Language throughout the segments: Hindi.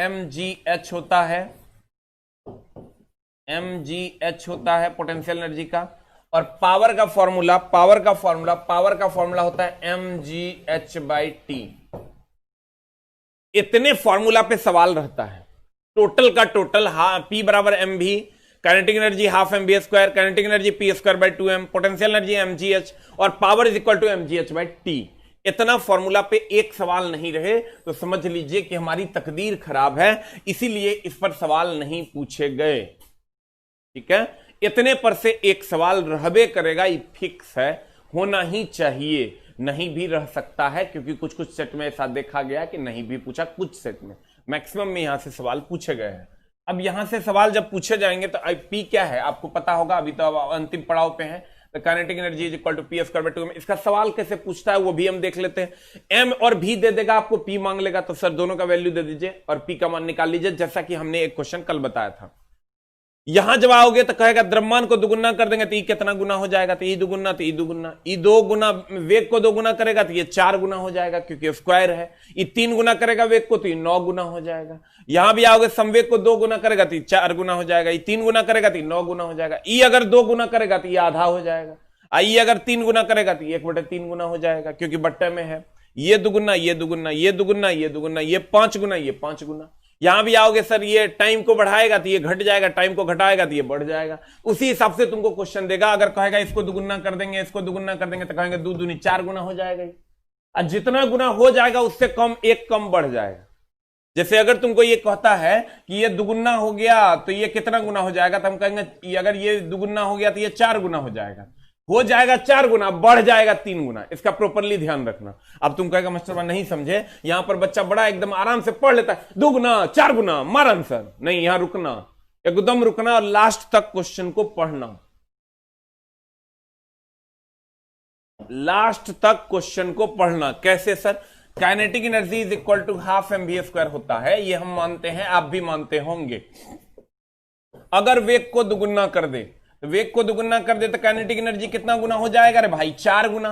mgh होता है, mgh होता है पोटेंशियल एनर्जी का, और पावर का फॉर्मूला होता है mgh/t। इतने फॉर्मूला पे सवाल रहता है। टोटल का टोटल P बराबर mv, kinetic energy half mv square, kinetic energy p square by 2m, potential energy mgh, और power is equal to mgh/t। इतना फॉर्मूला पे एक सवाल नहीं रहे तो समझ लीजिए कि हमारी तकदीर खराब है, इसीलिए इस पर सवाल नहीं पूछे गए। ठीक है, इतने पर से एक सवाल रहबे करेगा, ये फिक्स है, होना ही चाहिए। नहीं भी रह सकता है क्योंकि कुछ कुछ सेट में ऐसा देखा गया कि नहीं भी पूछा, कुछ सेट में, मैक्सिमम में यहां से सवाल पूछे गए हैं। अब यहां से सवाल जब पूछे जाएंगे तो पी क्या है आपको पता होगा, अभी तो अंतिम पड़ाव पे है। तो kinetic energy is equal to P square by 2m। इसका सवाल कैसे पूछता है वो भी हम देख लेते हैं। एम और भी दे देगा, आपको पी मांग लेगा तो सर दोनों का वैल्यू दे दीजिए और पी का मान निकाल लीजिए, जैसा कि हमने एक क्वेश्चन कल बताया था। यहां जब आओगे तो कहेगा द्रव्यमान को दुगुना कर देंगे तो ये कितना गुना हो जाएगा, तो ये दुगुना, तो ये दुगुना, ये 2 गुना, वेग को 2 गुना करेगा तो ये 4 गुना हो जाएगा क्योंकि स्क्वायर है। ये 3 गुना करेगा वेग को तो ये 9 गुना हो जाएगा। यहां भी आओगे समवेग को 2 गुना करेगा तो ये 4 गुना हो जाएगा। ये 3 गुना करेगा तो ये 9 गुना हो जाएगा। ये अगर 2 गुना करेगा तो ये आधा हो जाएगा। ये अगर 3 गुना करेगा तो 1/3 गुना हो जाएगा क्योंकि बट्टे में है। ये दुगुना, ये दुगुना, ये दुगुना, ये दुगुना, ये 5 गुना, ये 5 गुना। यहां भी आओगे सर ये टाइम को बढ़ाएगा तो ये घट जाएगा, टाइम को घटाएगा तो ये बढ़ जाएगा। उसी हिसाब से तुमको क्वेश्चन देगा। अगर कहेगा इसको दुगुना कर देंगे, इसको दुगुना कर देंगे तो कहेंगे 2 दूनी 4 गुना हो जाएगा। और जितना गुना हो जाएगा उससे कम एक कम बढ़ जाएगा। जैसे अगर तुमको ये कहता है कि ये दुगुना हो गया तो ये कितना गुना हो जाएगा, तो हम कहेंगे अगर ये दुगुना हो गया तो ये 4 गुना हो जाएगा। 4 गुना, बढ़ जाएगा 3 गुना। इसका प्रॉपरली ध्यान रखना। अब तुम कहेगा मास्टर साहब नहीं समझे, यहां पर बच्चा बड़ा एकदम आराम से पढ़ लेता है 2 गुना 4 गुना मार आंसर। नहीं, यहां रुकना, एकदम रुकना और लास्ट तक क्वेश्चन को पढ़ना। लास्ट तक क्वेश्चन को पढ़ना। कैसे sir? Kinetic energy is equal to half mv square होता है, ये हम मानते हैं, आप भी मानते होंगे। अगर वेग को दुगुना कर दे, वेग को दुगुना कर दे तो काइनेटिक एनर्जी कितना गुना हो जाएगा रे भाई? 4 गुना।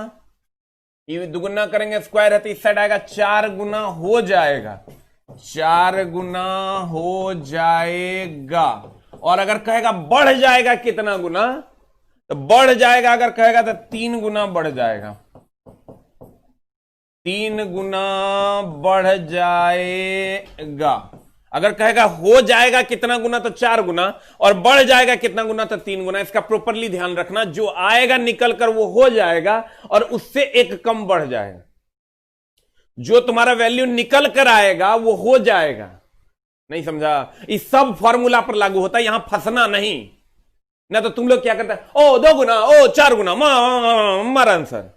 ये दुगुना करेंगे स्क्वायर है तो इस साइड आएगा 4 गुना हो जाएगा, 4 गुना हो जाएगा। और अगर कहेगा बढ़ जाएगा कितना गुना, तो बढ़ जाएगा, अगर कहेगा तो 3 गुना बढ़ जाएगा, 3 गुना बढ़ जाएगा। अगर कहेगा हो जाएगा कितना गुना तो 4 गुना, और बढ़ जाएगा कितना गुना तो 3 गुना। इसका प्रॉपरली ध्यान रखना, जो आएगा निकल कर वो हो जाएगा और उससे एक कम बढ़ जाएगा। जो तुम्हारा वैल्यू निकल कर आएगा वो हो जाएगा। नहीं समझा? इस सब फॉर्मूला पर लागू होता है, यहां फंसना नहीं। ना तो तुम लोग क्या करते हैं, ओ 2 गुना, ओ 4 गुना, मार आंसर,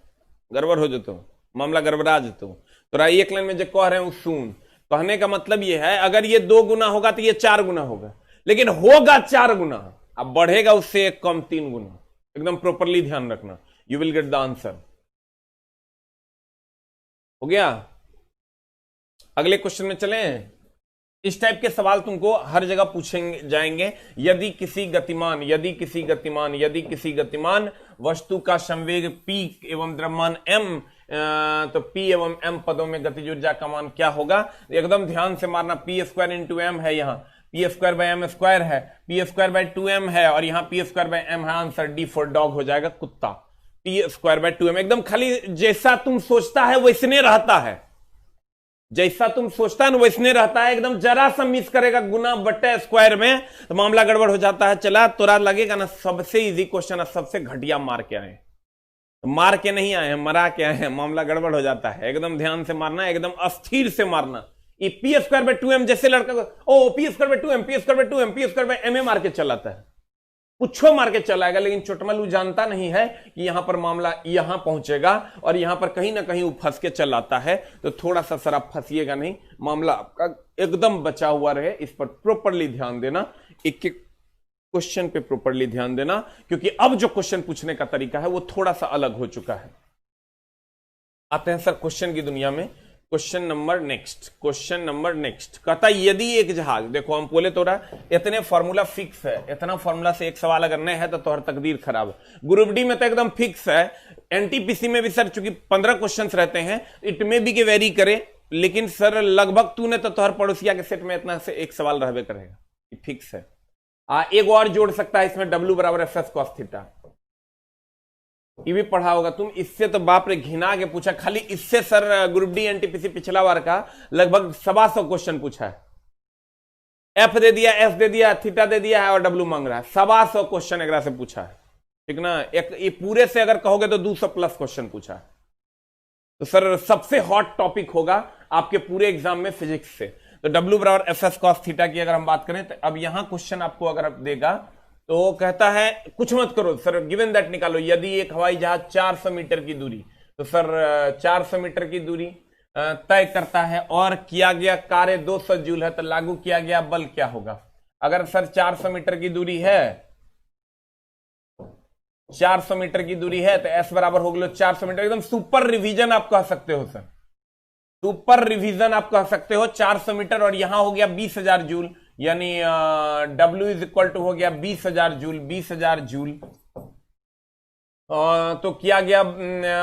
गड़बड़ हो जातो, मामला गड़बड़ा जातो। तो एक लाइन में जो कह रहे हैं वो सुन। कहने का मतलब यह है अगर ये 2 गुना होगा तो ये 4 गुना होगा, लेकिन होगा 4 गुना, अब बढ़ेगा उससे एक कम 3 गुना। एकदम प्रॉपरली ध्यान रखना, you will get the answer. हो गया? अगले क्वेश्चन में चले। इस टाइप के सवाल तुमको हर जगह पूछेंगे जाएंगे। यदि किसी गतिमान वस्तु का संवेग p एवं द्रव्यमान m, तो p एवं m पदों में गतिज ऊर्जा का मान क्या होगा? एकदम ध्यान से मारना। p स्क्वायर इंटू m है, यहाँ p square by m square है, p स्क्वायर बाय 2m है, और यहाँ p स्क्वायर बाय m है। आंसर D फॉर डॉग हो जाएगा, कुत्ता। p स्क्वायर बाय 2m एकदम खाली जैसा तुम सोचता है वैसने रहता है, जैसा तुम सोचता है वैसने रहता है। एकदम जरा सा मिस करेगा गुना बट्टे स्क्वायर में तो मामला गड़बड़ हो जाता है। चला तोरा लगेगा ना सबसे इजी क्वेश्चन, सबसे घटिया मार के आए, तो मार के नहीं आए हैं, मरा के आए हैं, मामला गड़बड़ हो जाता है। एकदम ध्यान से मारना, एकदम अस्थिर से मारना। ये पी स्क्वायर बाय 2m जैसे लड़का को ओ P square by 2m, P square by 2m, P square by m मार के चलाता है, कुछो मार के चलाएगा। लेकिन चोटमलू जानता नहीं है कि यहां पर मामला यहां पहुंचेगा और यहां पर कहीं ना कहीं वो फंस के चलाता है। तो थोड़ा सा सर आप फंसिएगा नहीं, मामला आपका एकदम बचा हुआ रहे। इस पर प्रॉपरली ध्यान देना, एक एक क्वेश्चन पे प्रॉपरली ध्यान देना, क्योंकि अब जो क्वेश्चन पूछने का तरीका है वो थोड़ा सा अलग हो चुका है। आते हैं सर क्वेश्चन की दुनिया में। क्वेश्चन नंबर नेक्स्ट कहता यदि एक जहाज, देखो हम बोले तो रहा इतने फॉर्मूला फिक्स है, इतना फॉर्मूला से एक सवाल अगर नहीं है तो तोहर तकदीर खराब है। ग्रुप डी में तो एकदम फिक्स है, एनटीपीसी में भी सर चूंकि 15 क्वेश्चंस रहते हैं, इट में भी के वेरी करे, लेकिन सर लगभग तूने तो तोहर पड़ोसिया के सेट में इतना से एक सवाल रहबे करेगा, फिक्स है। एक और जोड़ सकता है इसमें, W बराबर एफ एस कॉस थीटा, ये भी पढ़ा होगा तुम। इससे तो बाप रे घिना के पूछा, खाली इससे सर ग्रुप डी एनटीपीसी पिछला बार का लगभग 125 क्वेश्चन पूछा है। एफ दे दिया, एस दे दिया, थीटा दे दिया है और डब्ल्यू मांग रहा है। 125 क्वेश्चन एक से पूछा है, ठीक ना। एक ये पूरे से अगर कहोगे तो 200 प्लस क्वेश्चन पूछा है। तो सर सबसे हॉट टॉपिक होगा आपके पूरे एग्जाम में फिजिक्स से। तो W बराबर एफ एस कॉस थीटा की अगर हम बात करें तो अब यहां क्वेश्चन आपको अगर आप देगा तो कहता है कुछ मत करो सर, गिवन दैट निकालो। यदि एक हवाई जहाज 400 मीटर की दूरी, तो सर 400 मीटर की दूरी तय करता है और किया गया कार्य 200 जूल है, तो लागू किया गया बल क्या होगा? अगर सर 400 मीटर की दूरी है, 400 मीटर की दूरी है तो S बराबर हो गया 400 मीटर। एकदम सुपर रिवीजन आप कह सकते हो सर, सुपर रिवीजन आप कह सकते हो। 400 मीटर और यहां हो गया 20,000 जूल, यानी W इज इक्वल टू हो गया 20,000 जूल, 20,000 जूल। तो किया गया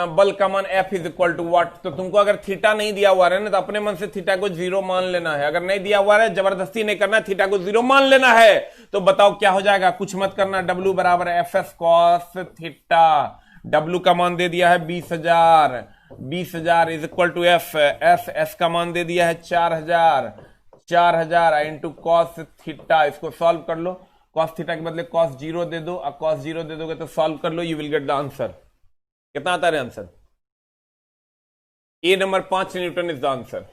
बल का मान F is equal to what? तो तुमको अगर थीटा नहीं दिया हुआ है ना तो अपने मन से थीटा को 0 मान लेना है। अगर नहीं दिया हुआ है, जबरदस्ती नहीं करना है, थीटा को 0 मान लेना है। तो बताओ क्या हो जाएगा? कुछ मत करना, W बराबर F S cos theta. W का मान दे दिया है 20,000, 20,000 is equal to F S का मान दे दिया है 4,000, 4,000 इंटू कॉस थीटा। इसको सॉल्व कर लो, कॉस थीटा के बदले कॉस 0 दे दो और कॉस 0 दे दोगे तो सॉल्व कर लो, you will get the answer. कितना आता है answer? A number 5 newton is the answer.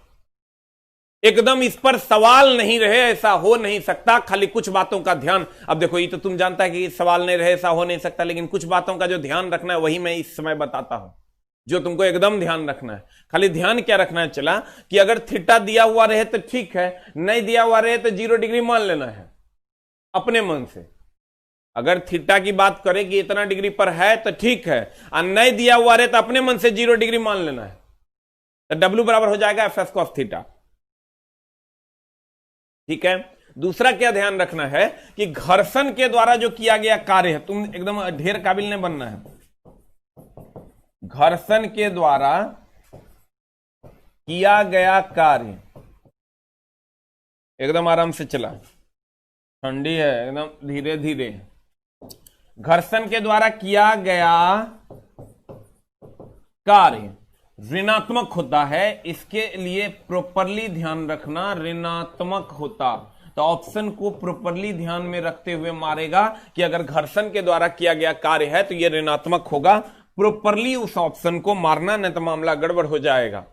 एकदम इस पर सवाल नहीं रहे, ऐसा हो नहीं सकता। खाली कुछ बातों का ध्यान, अब देखो ये तो तुम जानता है कि सवाल नहीं रहे ऐसा हो नहीं सकता, लेकिन कुछ बातों का जो ध्यान रखना है वही मैं इस समय बताता हूं, जो तुमको एकदम ध्यान रखना है। खाली ध्यान क्या रखना है चला कि अगर थीटा दिया हुआ रहे तो ठीक है, नहीं दिया हुआ रहे तो 0 डिग्री मान लेना है अपने मन से। अगर थीटा की बात करें कि इतना डिग्री पर है तो ठीक है, और नहीं दिया हुआ रहे तो अपने मन से 0 डिग्री मान लेना है। तो W बराबर हो जाएगा एफ एस कॉस थीटा, ठीक है। दूसरा क्या ध्यान रखना है कि घर्षण के द्वारा जो किया गया कार्य है, तुम एकदम ढेर काबिल नहीं बनना है। घर्षण के द्वारा किया गया कार्य, एकदम आराम से चला, ठंडी है एकदम धीरे धीरे। घर्षण के द्वारा किया गया कार्य ऋणात्मक होता है, इसके लिए प्रॉपरली ध्यान रखना, ऋणात्मक होता। तो ऑप्शन को प्रॉपरली ध्यान में रखते हुए मारेगा कि अगर घर्षण के द्वारा किया गया कार्य है तो यह ऋणात्मक होगा। प्रॉपरली उस ऑप्शन को मारना, नहीं तो मामला गड़बड़ हो जाएगा।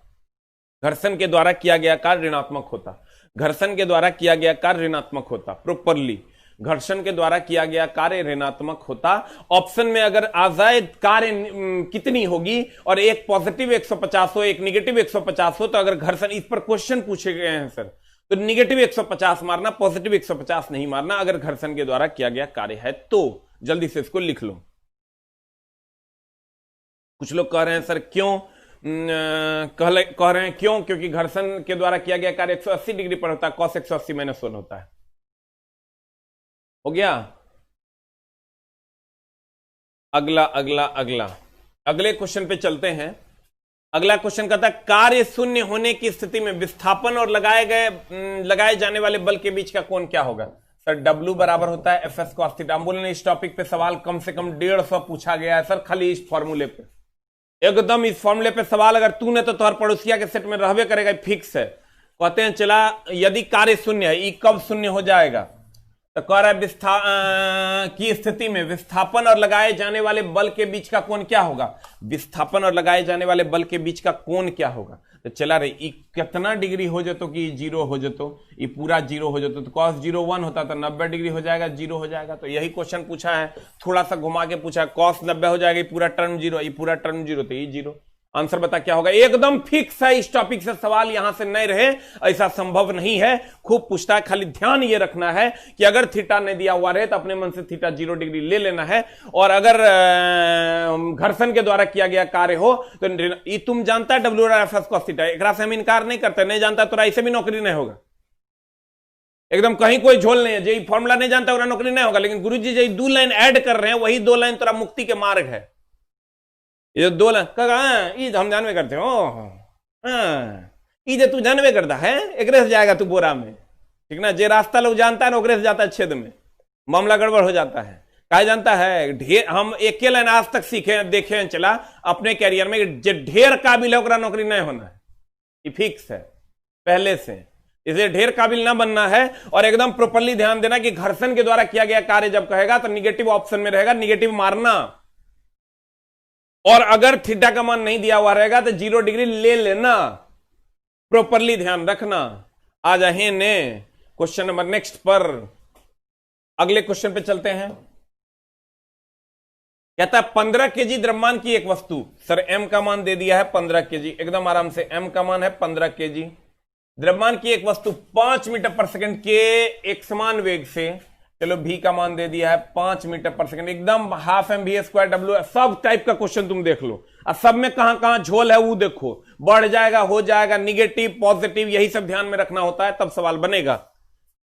घर्षण के द्वारा किया गया कार्य ऋणात्मक होता, घर्षण के द्वारा किया गया कार्य ऋणात्मक होता। प्रॉपरली घर्षण के द्वारा किया गया कार्य ऋणात्मक होता। ऑप्शन में अगर आ जाए कार्य कितनी होगी और एक पॉजिटिव 150 हो, एक निगेटिव 150 हो, तो अगर घर्षण, इस पर क्वेश्चन पूछे गए हैं सर, तो निगेटिव 150 मारना, पॉजिटिव 150 नहीं मारना अगर घर्षण के द्वारा किया गया कार्य है तो। जल्दी से इसको लिख लो। कुछ लोग कह रहे हैं सर क्यों, कह रहे हैं क्यों? क्योंकि घर्षण के द्वारा किया गया कार्य 180 डिग्री पर होता है, cos 180 - 1 होता है। हो गया। अगले क्वेश्चन पे चलते हैं। अगला क्वेश्चन कहता है कार्य शून्य होने की स्थिति में विस्थापन और लगाए जाने वाले बल के बीच का कोण क्या होगा? सर W बराबर होता है एफ एस कॉस थीटा। हम बोले इस टॉपिक पे सवाल कम से कम 150 पूछा गया है सर, खाली इस फॉर्मूले पे, एकदम इस फॉर्मूले पे सवाल अगर तूने तो तोहर पड़ोसिया के सेट में रहबे करेगा, फिक्स है। कहते हैं चला यदि कार्य शून्य है, ये कब शून्य हो जाएगा? तो कह रहा है की स्थिति में विस्थापन और लगाए जाने वाले बल के बीच का कोण क्या होगा? विस्थापन और लगाए जाने वाले बल के बीच का कोण क्या होगा? तो चला रे कितना डिग्री हो जातो कि 0 हो जातो, ये पूरा 0 हो जातो। तो cos 0 1 होता तो 90 डिग्री हो जाएगा, 0 हो जाएगा। तो यही क्वेश्चन पूछा है, थोड़ा सा घुमा के पूछा, cos 90 हो जाएगा, पूरा टर्म 0, ये पूरा टर्म 0, तो ये 0। आंसर बता क्या होगा? एकदम फिक्स है, इस टॉपिक से सवाल यहां से नहीं रहे ऐसा संभव नहीं है। खूब पूछता है, खाली ध्यान ये रखना है कि अगर थीटा नहीं दिया हुआ रहे तो अपने मन से थीटा 0 डिग्री ले लेना है। और अगर घर्षण के द्वारा किया गया कार्य हो तो ये तुम जानता है W F S cos theta, एक से हम इनकार नहीं करते। नहीं जानता तो ऐसे भी नौकरी नहीं होगा, एकदम कहीं कोई झोल नहीं है। जो फॉर्मूला नहीं जानता वो नौकरी नहीं होगा। लेकिन गुरुजी जो 2 लाइन ऐड कर रहे हैं वही 2 लाइन तेरा मुक्ति के मार्ग है। ये 2 लाइन हम ध्यान में करते हो, जे तू जानवे करता है एकरे से जाएगा तू बोरा में, ठीक ना। जे रास्ता लोग जानता है ना ओकरे से जाता है छेद में, मामला गड़बड़ हो जाता है। कहा जानता है ढेर, हम एक लाइन आज तक सीखे देखे चला अपने कैरियर में, जे ढेर काबिल है ओकरा नौकरी नहीं होना है, ये फिक्स है पहले से। इसे ढेर काबिल ना बनना है और एकदम प्रॉपरली ध्यान देना कि घर्षण के द्वारा किया गया कार्य जब कहेगा तो निगेटिव ऑप्शन में रहेगा, निगेटिव मारना। और अगर थीटा का मान नहीं दिया हुआ रहेगा तो 0 डिग्री ले लेना, प्रॉपरली ध्यान रखना। आ जाए ने क्वेश्चन नंबर नेक्स्ट पर, अगले क्वेश्चन पे चलते हैं। कहता है 15 केजी द्रव्यमान की एक वस्तु, सर एम का मान दे दिया है 15 केजी, एकदम आराम से एम का मान है 15 केजी। द्रव्यमान की एक वस्तु 5 मीटर पर सेकंड के एक समान वेग से, चलो भी का मान दे दिया है 5 मीटर पर सेकंड, एकदम half M V square W, सब टाइप का क्वेश्चन तुम देख लो। अब सब में कहां कहां झोल है वो देखो, बढ़ जाएगा हो जाएगा, निगेटिव पॉजिटिव यही सब ध्यान में रखना होता है, तब सवाल बनेगा।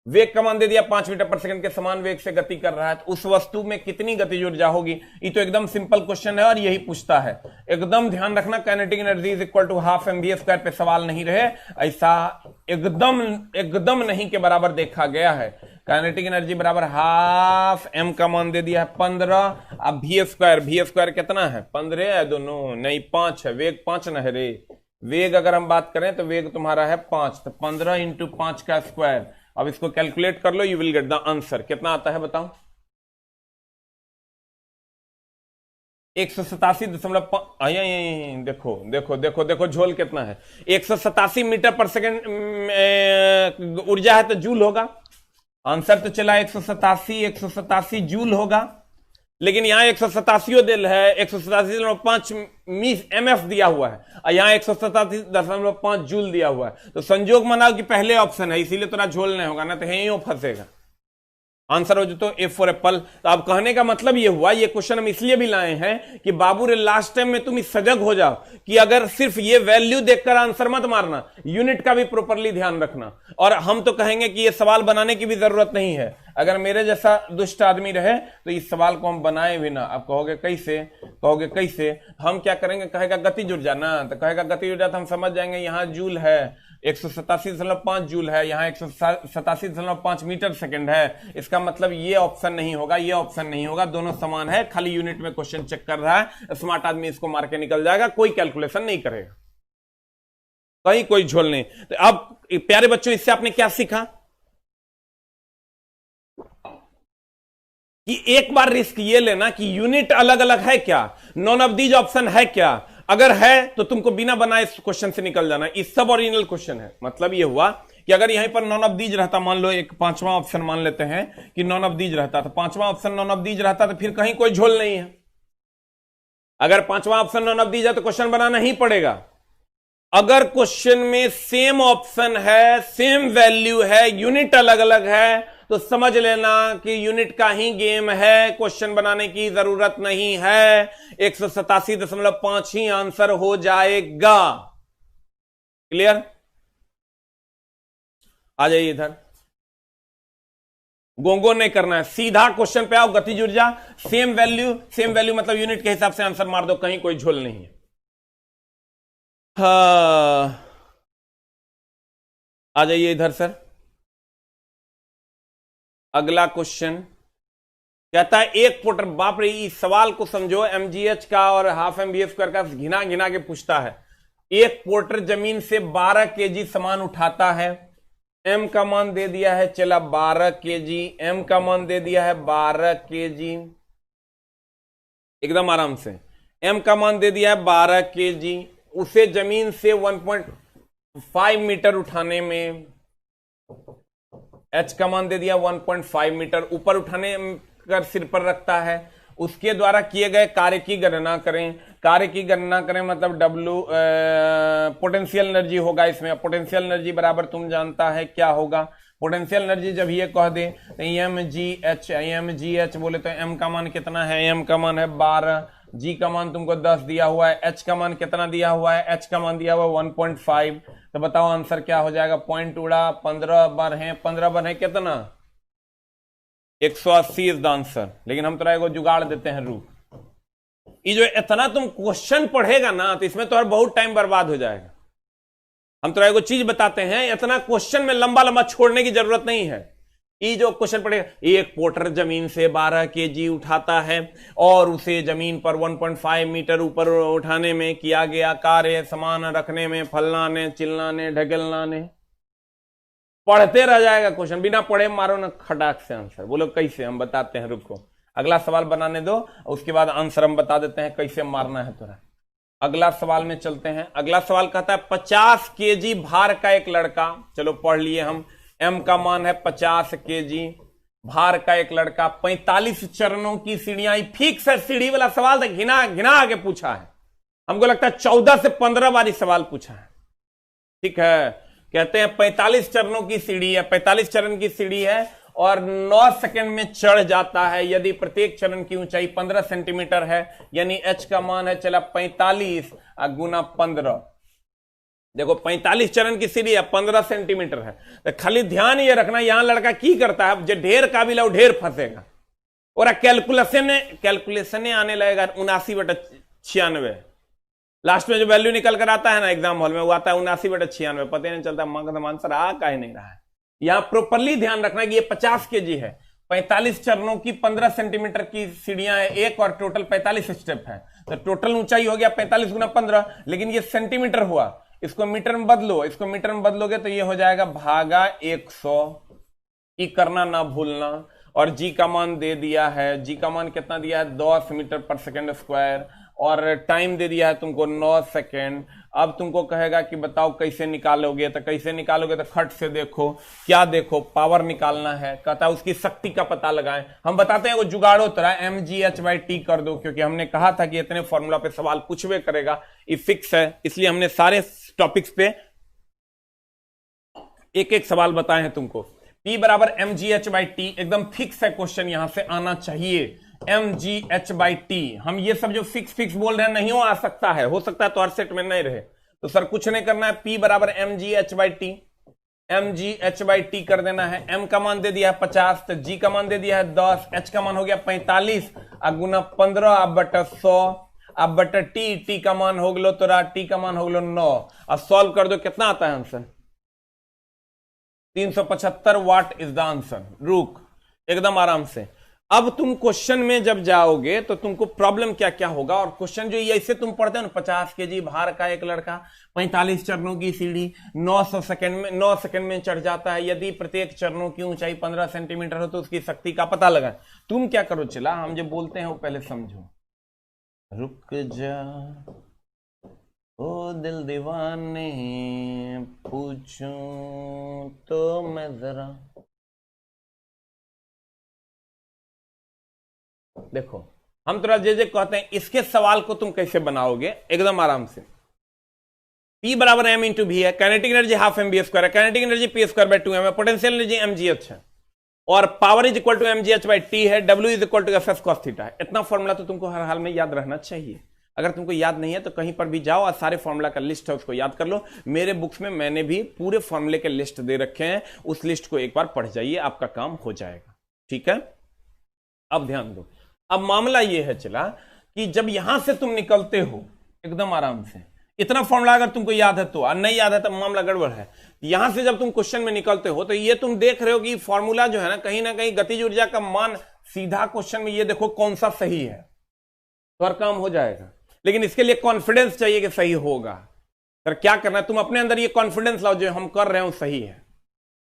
वेग का मान दे दिया 5 मीटर पर सेकंड के समान वेग से गति कर रहा है, तो उस वस्तु में कितनी गतिज ऊर्जा होगी। ये तो एकदम सिंपल क्वेश्चन है और यही पूछता है। एकदम ध्यान रखना, kinetic energy is equal to half M V square पे सवाल नहीं रहे, ऐसा एकदम नहीं के बराबर देखा गया है। काइनेटिक एनर्जी बराबर हाफ एम का मान दे दिया है 15, अब वी स्क्वायर कितना है 15 है, दोनों नहीं 5 है, वेग 5 न है रे। वेग अगर हम बात करें तो वेग तुम्हारा है 5, तो 15 इंटू 5 का स्क्वायर। अब इसको कैलकुलेट कर लो, you will get the answer. कितना आता है बताओ, 187.5। देखो देखो देखो देखो झोल कितना है, 187 मीटर पर सेकंड ऊर्जा है तो जूल होगा। आंसर तो चला 187 जूल होगा, लेकिन यहां 187 दिल है, 187.5 MF दिया हुआ है और यहां 187.5 जूल दिया हुआ है। तो संजोग मनाओ कि पहले ऑप्शन है, इसीलिए थोड़ा झोल नहीं होगा, ना तो यहीं फंसेगा। आंसर हो जो एफ फॉर एप्पल। तो अब कहने का मतलब ये हुआ, ये क्वेश्चन हम इसलिए भी लाए हैं कि बाबू रे लास्ट टाइम में तुम सजग हो जाओ कि अगर सिर्फ ये वैल्यू देखकर आंसर मत मारना, यूनिट का भी प्रॉपरली ध्यान रखना। और हम तो कहेंगे कि ये सवाल बनाने की भी जरूरत नहीं है, अगर मेरे जैसा दुष्ट आदमी रहे तो इस सवाल को हम बनाए भी ना। अब कहोगे कैसे, हम क्या करेंगे, कहेगा गतिज ऊर्जा ना, तो कहेगा गतिज ऊर्जा, तो हम समझ जाएंगे यहां जूल है 187.5 जूल है, यहां 187.5 मीटर सेकंड है। इसका मतलब ये ऑप्शन नहीं होगा, ये ऑप्शन नहीं होगा, दोनों समान है, खाली यूनिट में क्वेश्चन चेक कर रहा है। स्मार्ट आदमी इसको मार के निकल जाएगा, कोई कैलकुलेशन नहीं करेगा, कहीं कोई झोल नहीं। तो अब प्यारे बच्चों, इससे आपने क्या सीखा कि एक बार रिस्क ये लेना कि यूनिट अलग अलग है क्या, नॉन ऑफ दीज ऑप्शन है क्या। अगर है तो तुमको बिना बनाए इस क्वेश्चन से निकल जाना। इस सब ओरिजिनल क्वेश्चन है, मतलब ये हुआ कि अगर यहीं पर नॉन ऑफ दीज रहता, मान लो एक 5वां ऑप्शन मान लेते हैं कि नॉन ऑफ दीज रहता, तो 5वां ऑप्शन नॉन ऑफ दीज रहता तो फिर कहीं कोई झोल नहीं है। अगर 5वां ऑप्शन नॉन ऑफ दीज है तो क्वेश्चन बनाना ही पड़ेगा। अगर क्वेश्चन में सेम ऑप्शन है, सेम वैल्यू है, यूनिट अलग अलग है, तो समझ लेना कि यूनिट का ही गेम है, क्वेश्चन बनाने की जरूरत नहीं है। 187.5 ही आंसर हो जाएगा। क्लियर? आ जाइए इधर, गोंगो नहीं करना है, सीधा क्वेश्चन पे आओ। गतिज ऊर्जा सेम वैल्यू मतलब यूनिट के हिसाब से आंसर मार दो, कहीं कोई झोल नहीं है। आ जाइए इधर सर, अगला क्वेश्चन कहता है एक पोटर, बाप रे इस सवाल को समझो, एमजीएच का और हाफ एम बी स्क्वायर का घिना घिना के पूछता है। एक पोर्टर जमीन से 12 केजी सामान उठाता है, एम का मान दे दिया है चला 12 केजी, एम का मान दे दिया है 12 केजी, एकदम आराम से एम का मान दे दिया है 12 केजी। उसे जमीन से 1.5 मीटर उठाने में, एच का मान दे दिया 1.5 मीटर ऊपर उठाने कर सिर पर रखता है। उसके द्वारा किए गए कार्य की गणना करें। कार्य की गणना करें मतलब डब्ल्यू पोटेंशियल एनर्जी होगा इसमें। पोटेंशियल एनर्जी बराबर तुम जानता है क्या होगा, पोटेंशियल एनर्जी जब ये कह दे तो एम जी एच बोले तो एम का मान कितना है, एम का मान है 12, जी का मान तुमको 10 दिया हुआ है, एच का मान कितना दिया हुआ है, एच का मान दिया हुआ है 1.5। तो बताओ आंसर क्या हो जाएगा, पॉइंट उड़ा, 15 बार है, 15 बार है कितना 180 इज द आंसर। लेकिन हम थोड़ा एगो जुगाड़ देते हैं रूप, ये जो इतना तुम क्वेश्चन पढ़ेगा ना तो इसमें तो बहुत टाइम बर्बाद हो जाएगा। हम तो एगो चीज बताते हैं, इतना क्वेश्चन में लंबा लंबा छोड़ने की जरूरत नहीं है। ये जो क्वेश्चन पड़ेगा, एक पोर्टर जमीन से 12 केजी उठाता है और उसे जमीन पर 1.5 मीटर ऊपर उठाने में किया गया कार्य सामान रखने में फलनाने चिल्लाने ढकेलनाने। पढ़ते रह जाएगा क्वेश्चन, बिना पढ़े मारो ना खटाक से आंसर। बोलो कैसे, हम बताते हैं, रुको अगला सवाल बनाने दो, उसके बाद आंसर हम बता देते हैं कैसे मारना है तुरंत। अगला सवाल में चलते हैं। अगला सवाल कहता है 50 केजी भार का एक लड़का, चलो पढ़ लिए हम, m का मान है 50 केजी, भार का एक लड़का 45 चरणों की सीढ़ियां, फिक्स है सीढ़ी वाला सवाल था, घिना घिना आगे पूछा है। हमको लगता है 14 से 15 बार सवाल पूछा है। ठीक है, कहते हैं 45 चरणों की सीढ़ी है, 45 चरण की सीढ़ी है और 9 सेकंड में चढ़ जाता है यदि प्रत्येक चरण की ऊंचाई 15 सेंटीमीटर है, यानी h का मान है चला 45 गुना 15। देखो 45 चरण की सीढ़ी है, 15 सेंटीमीटर है, तो खाली ध्यान ये रखना यहां लड़का की करता है, जो ढेर काबिल है वो ढेर फंसेगा और कैलकुलेशन आने लगेगा 79/96। लास्ट में जो वैल्यू निकल कर आता है ना एग्जाम हॉल में, वो आता है 79/96, पता ही नहीं चलता मगधम आंसर आ काहे नहीं रहा है। यहां प्रॉपरली ध्यान रखना कि ये 50 केजी है, 45 चरणों की 15 सेंटीमीटर की सीढ़ियां है एक, और टोटल 45 स्टेप है, तो टोटल ऊंचाई हो गया 45 गुना 15, लेकिन ये सेंटीमीटर हुआ, इसको मीटर में बदलो, इसको मीटर में बदलोगे तो ये हो जाएगा भागा 100। ई करना ना भूलना। और जी का मान दे दिया है, जी का मान कितना दिया है 10 मीटर पर सेकेंड स्क्वायर, और टाइम दे दिया है तुमको 9 सेकेंड। अब तुमको कहेगा कि बताओ कैसे निकालोगे, तो कैसे निकालोगे, तो खट से देखो, क्या देखो, पावर निकालना है, कहता है उसकी शक्ति का पता लगाएं। हम बताते हैं वो जुगाड़ो तरह mgh/t कर दो, क्योंकि हमने कहा था कि इतने फॉर्मूला पे सवाल पूछवे करेगा, ये फिक्स है, इसलिए हमने सारे टॉपिक्स पे एक एक सवाल बताए हैं तुमको। P बराबर mgh/t एकदम फिक्स है, क्वेश्चन यहां से आना चाहिए। mgh/t, हम ये सब जो फिक्स बोल रहे हैं नहीं हो आ सकता है, हो सकता है तो हर सेट में नहीं रहे, तो सर कुछ नहीं करना है, P बराबर mgh/t, mgh/t कर देना है। m का मान दे दिया है 50, तो g का मान दे दिया है 10, h का मान हो गया 45 गुना 15 अब बटा 100, अब बटा t का मान हो गलो तोरा, t का मान हो गलो 9। अब सॉल्व कर दो, कितना आता है answer 375 what is the answer. रुक एकदम आराम से। अब तुम क्वेश्चन में जब जाओगे तो तुमको प्रॉब्लम क्या क्या होगा, और क्वेश्चन जो ये ऐसे तुम पढ़ते हो ना, 50 केजी भार का एक लड़का 45 चरणों की सीढ़ी 9 सेकंड में चढ़ जाता है, यदि प्रत्येक चरणों की ऊंचाई 15 सेंटीमीटर हो तो उसकी शक्ति का पता लगाए। तुम क्या करो, चला हम जो बोलते हैं वो पहले समझो। रुक जा ओ दिल दीवाने, पूछूं तो मैं जरा, देखो हम थोड़ा जे कहते हैं इसके सवाल को तुम कैसे बनाओगे एकदम आराम से। P बराबर m इंटू भी है, kinetic energy half mv square है, काइनेटिक एनर्जी p²/2m है, पोटेंशियल एनर्जी mgh है, और power is equal to mgh/t है, w is equal to fs cos theta है। इतना फॉर्मूला तो तुमको हर हाल में याद रहना चाहिए। अगर तुमको याद नहीं है तो कहीं पर भी जाओ और सारे फॉर्मूला का लिस्ट है उसको याद कर लो। मेरे बुक्स में मैंने भी पूरे फॉर्मूले के लिस्ट दे रखे हैं, उस लिस्ट को एक बार पढ़ जाइए, आपका काम हो जाएगा। ठीक है, अब ध्यान दो। अब मामला यह है चला कि जब यहां से तुम निकलते हो एकदम आराम से, इतना फॉर्मूला अगर तुमको याद है तो, और नहीं याद है तो मामला गड़बड़ है। यहां से जब तुम क्वेश्चन में निकलते हो तो ये तुम देख रहे हो कि फॉर्मूला जो है ना कहीं गतिज ऊर्जा का मान सीधा क्वेश्चन में ये देखो कौन सा सही है, तो हर काम हो जाएगा। लेकिन इसके लिए कॉन्फिडेंस चाहिए कि सही होगा। सर क्या करना है, तुम अपने अंदर ये कॉन्फिडेंस लाओ जो हम कर रहे हो सही है।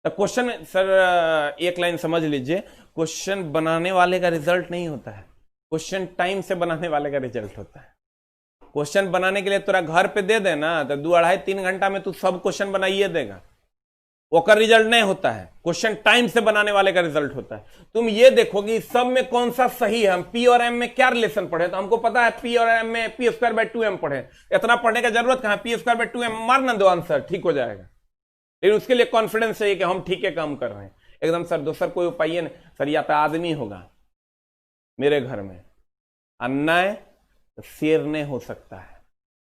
तो क्वेश्चन सर एक लाइन समझ लीजिए, क्वेश्चन बनाने वाले का रिजल्ट नहीं होता है, क्वेश्चन टाइम से बनाने वाले का रिजल्ट होता है। क्वेश्चन बनाने के लिए तेरा घर पे दे देना तो 2-2.5-3 घंटा में तू सब क्वेश्चन बनाइए देगा, वो रिजल्ट नहीं होता है, क्वेश्चन टाइम से बनाने वाले का रिजल्ट होता है। तुम ये देखो कि सब में कौन सा सही है। हम P और M में क्या रिलेशन पढ़े, तो हमको पता है P और M में p²/2m पढ़े, इतना पढ़ने का जरूरत कहां, p²/2m मारना दो, आंसर ठीक हो जाएगा। लेकिन उसके लिए कॉन्फिडेंस चाहिए कि हम ठीक है काम कर रहे हैं एकदम। सर दोसर कोई उपाय नहीं सर, या तो आदमी होगा मेरे घर में, अन्याय शेर नहीं हो सकता है,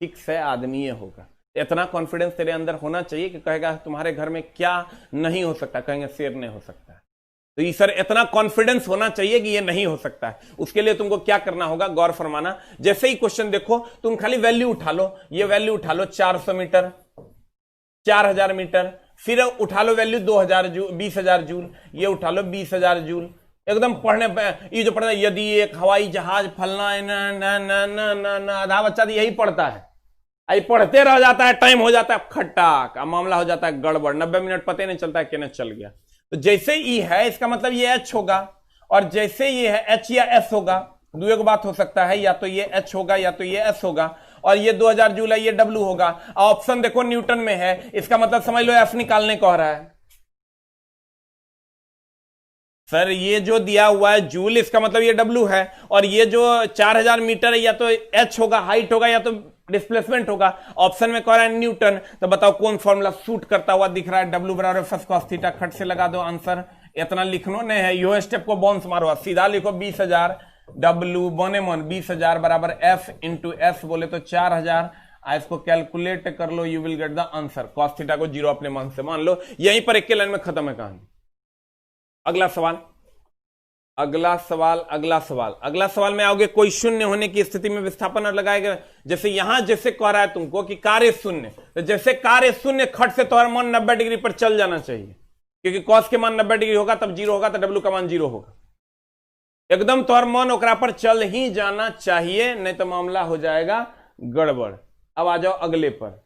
ठीक से आदमी होगा। इतना कॉन्फिडेंस तेरे अंदर होना चाहिए कि कहेगा तुम्हारे घर में क्या नहीं हो सकता, कहेंगे शेर नहीं हो सकता है। तो ये सर इतना कॉन्फिडेंस होना चाहिए कि ये नहीं हो सकता है। उसके लिए तुमको क्या करना होगा, गौर फरमाना। जैसे ही क्वेश्चन देखो तुम खाली वैल्यू उठा लो, ये वैल्यू उठा लो 400 मीटर, 4000 मीटर, फिर उठा लो वैल्यू 2000 जूल, 20,000 जूल, ये उठा लो 20,000 जूल। एकदम पढ़ने ये जो पढ़ना, यदि एक हवाई जहाज फलना ना आधा बच्चा यही पढ़ता है, आई पढ़ते रह जाता है, टाइम हो जाता है खट्टाक, मामला हो जाता है गड़बड़, 90 मिनट पता ही नहीं चलता है कितने चल गया। तो जैसे ई है इसका मतलब ये एच होगा, और जैसे ये है एच या एस होगा, दो एक बात हो सकता है, या तो ये एच होगा या तो ये एस होगा, और ये 2000 जूल है, ये डब्ल्यू होगा। ऑप्शन देखो न्यूटन में है, इसका मतलब समझ लो एफ निकालने को आ रहा है। सर ये जो दिया हुआ है जूल, इसका मतलब ये डब्ल्यू है, और ये जो 4000 मीटर है या तो एच होगा, हाइट होगा, या तो डिस्प्लेसमेंट होगा। ऑप्शन में कह रहा है न्यूटन, तो बताओ कौन फॉर्मूला सूट करता हुआ दिख रहा है? डब्ल्यू बराबर एफ एस कॉस थीटा, खट से लगा दो आंसर। इतना लिखनो नहीं है, यो स्टेप को बाउंस मारो, सीधा लिखो 20,000 डब्ल्यू बने मन 20,000 बराबर एफ इंटू एस बोले तो 4000, इसको कैलकुलेट कर लो, you will get the answer. Cos theta को 0 अपने मन से मान लो। यहीं पर एक के लाइन में खत्म है कहानी। अगला सवाल, अगला सवाल, अगला सवाल, अगला सवाल में आओगे, कोई शून्य होने की स्थिति में विस्थापन और लगाएगा। जैसे यहां जैसे कह रहा है तुमको कि कार्य शून्य, तो जैसे कार्य शून्य, खट से तुम्हारा मन 90 डिग्री पर चल जाना चाहिए, क्योंकि कॉस के मान 90 डिग्री होगा तब 0 होगा, तो डब्ल्यू का मान 0 होगा। एकदम तोहर मन ओकरा पर चल ही जाना चाहिए, नहीं तो मामला हो जाएगा गड़बड़। अब आ जाओ अगले पर।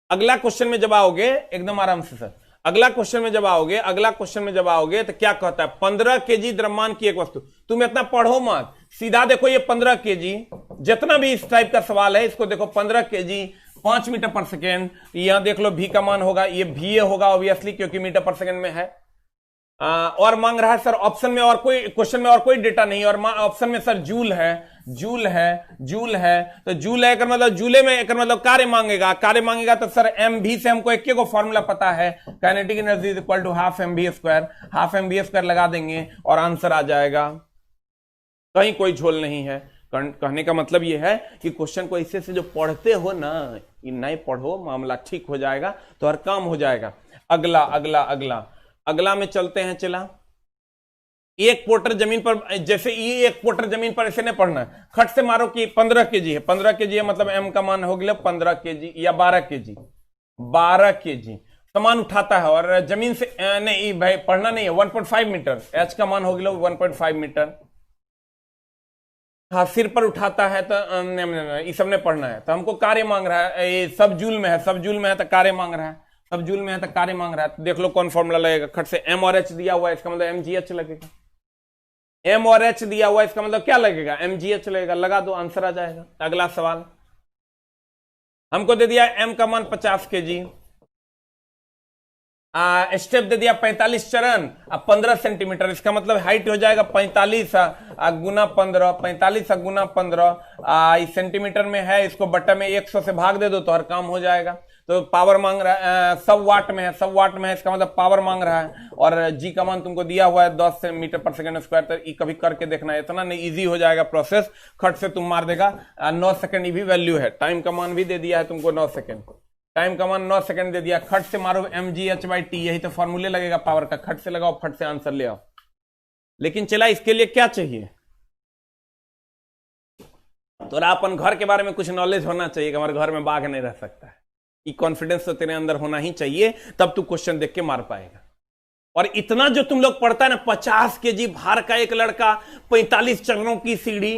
अगला क्वेश्चन में जब आओगे, एकदम आराम से सर, अगला क्वेश्चन में जब आओगे, अगला क्वेश्चन में जब आओगे तो क्या कहता है? 15 केजी द्रव्यमान की एक वस्तु। तुम इतना पढ़ो मत, सीधा देखो ये 15 केजी, जितना भी इस टाइप का सवाल है इसको देखो, 15 केजी 5 मीटर पर सेकेंड। यहां देख लो भी का मान होगा, ये भी होगा ऑब्वियसली, क्योंकि मीटर पर सेकेंड में है। और मांग रहा है सर ऑप्शन में, और कोई क्वेश्चन में और कोई डेटा नहीं, और ऑप्शन में सर जूल है, जूल है, जूल है, तो जूल है मतलब जूले में एक मतलब कार्य मांगेगा, कार्य मांगेगा तो सर एम भी से हमको एक को फॉर्मूला पता है, kinetic energy is equal to half M B square, half M B square लगा देंगे और आंसर आ जाएगा। कहीं कोई झोल नहीं है। कहने का मतलब यह है कि क्वेश्चन को इससे से जो पढ़ते हो ना, ये नहीं पढ़ो, मामला ठीक हो जाएगा, तो हर काम हो जाएगा। अगला अगला अगला अगला में चलते हैं। चला, एक पोर्टर जमीन पर, जैसे ये एक पोर्टर जमीन पर ऐसे नहीं पढ़ना है, खट से मारो कि 15 केजी है, 15 केजी है मतलब एम का मान हो गया 15 केजी या 12 केजी, 12 केजी सामान उठाता है, और जमीन से नहीं भाई पढ़ना नहीं है, 1.5 मीटर, एच का मान हो गया 1.5 मीटर। हाँ, सिर पर उठाता है तो ये सब नहीं पढ़ना है। तो हमको कार्य मांग रहा है, ये सब जूल में है, सब जूल में है तो कार्य मांग रहा है, सब जूल में है तो कार्य मांग रहा है। तो देख लो कौन फॉर्मूला लगेगा। खट से एम और एच दिया हुआ है, इसका मतलब एम जी एच लगेगा। एम और एच दिया हुआ है, इसका मतलब क्या लगेगा? एम जी एच लगेगा, लगा दो आंसर आ जाएगा। अगला सवाल हमको दे दिया एम का मान 50 केजी, स्टेप दे दिया 45 चरण, 15 सेंटीमीटर, इसका मतलब हाइट हो जाएगा 45 गुना 15, 45 गुना 15 इस सेंटीमीटर में है, इसको बट्टा में 100 से भाग दे दो तो हर काम हो जाएगा। तो पावर मांग रहा है, सब वाट में है, सब वाट में है, इसका मतलब पावर मांग रहा है, और जी का मान तुमको दिया हुआ है 10 मीटर पर सेकेंड स्क्वायर। तो ये कभी करके देखना है, इतना नहीं, इजी हो जाएगा प्रोसेस। खट से तुम मार देगा 9 सेकंड, ये भी वैल्यू है। टाइम का मान भी दे दिया है तुमको 9 सेकंड, टाइम का मान 9 सेकंड दे दिया। खट से मारो M G H by T, यही तो फॉर्मूले लगेगा पावर का। खट से लगाओ, फट से आंसर ले आओ। लेकिन चला, इसके लिए क्या चाहिए? तो अपन घर के बारे में कुछ नॉलेज होना चाहिए कि हमारे घर में बाघ नहीं रह सकता है, ये कॉन्फिडेंस तो तेरे अंदर होना ही चाहिए, तब तू क्वेश्चन देख के मार पाएगा। और इतना जो तुम लोग पढ़ता है ना, 50 केजी भार का एक लड़का, 45 चरणों की सीढ़ी,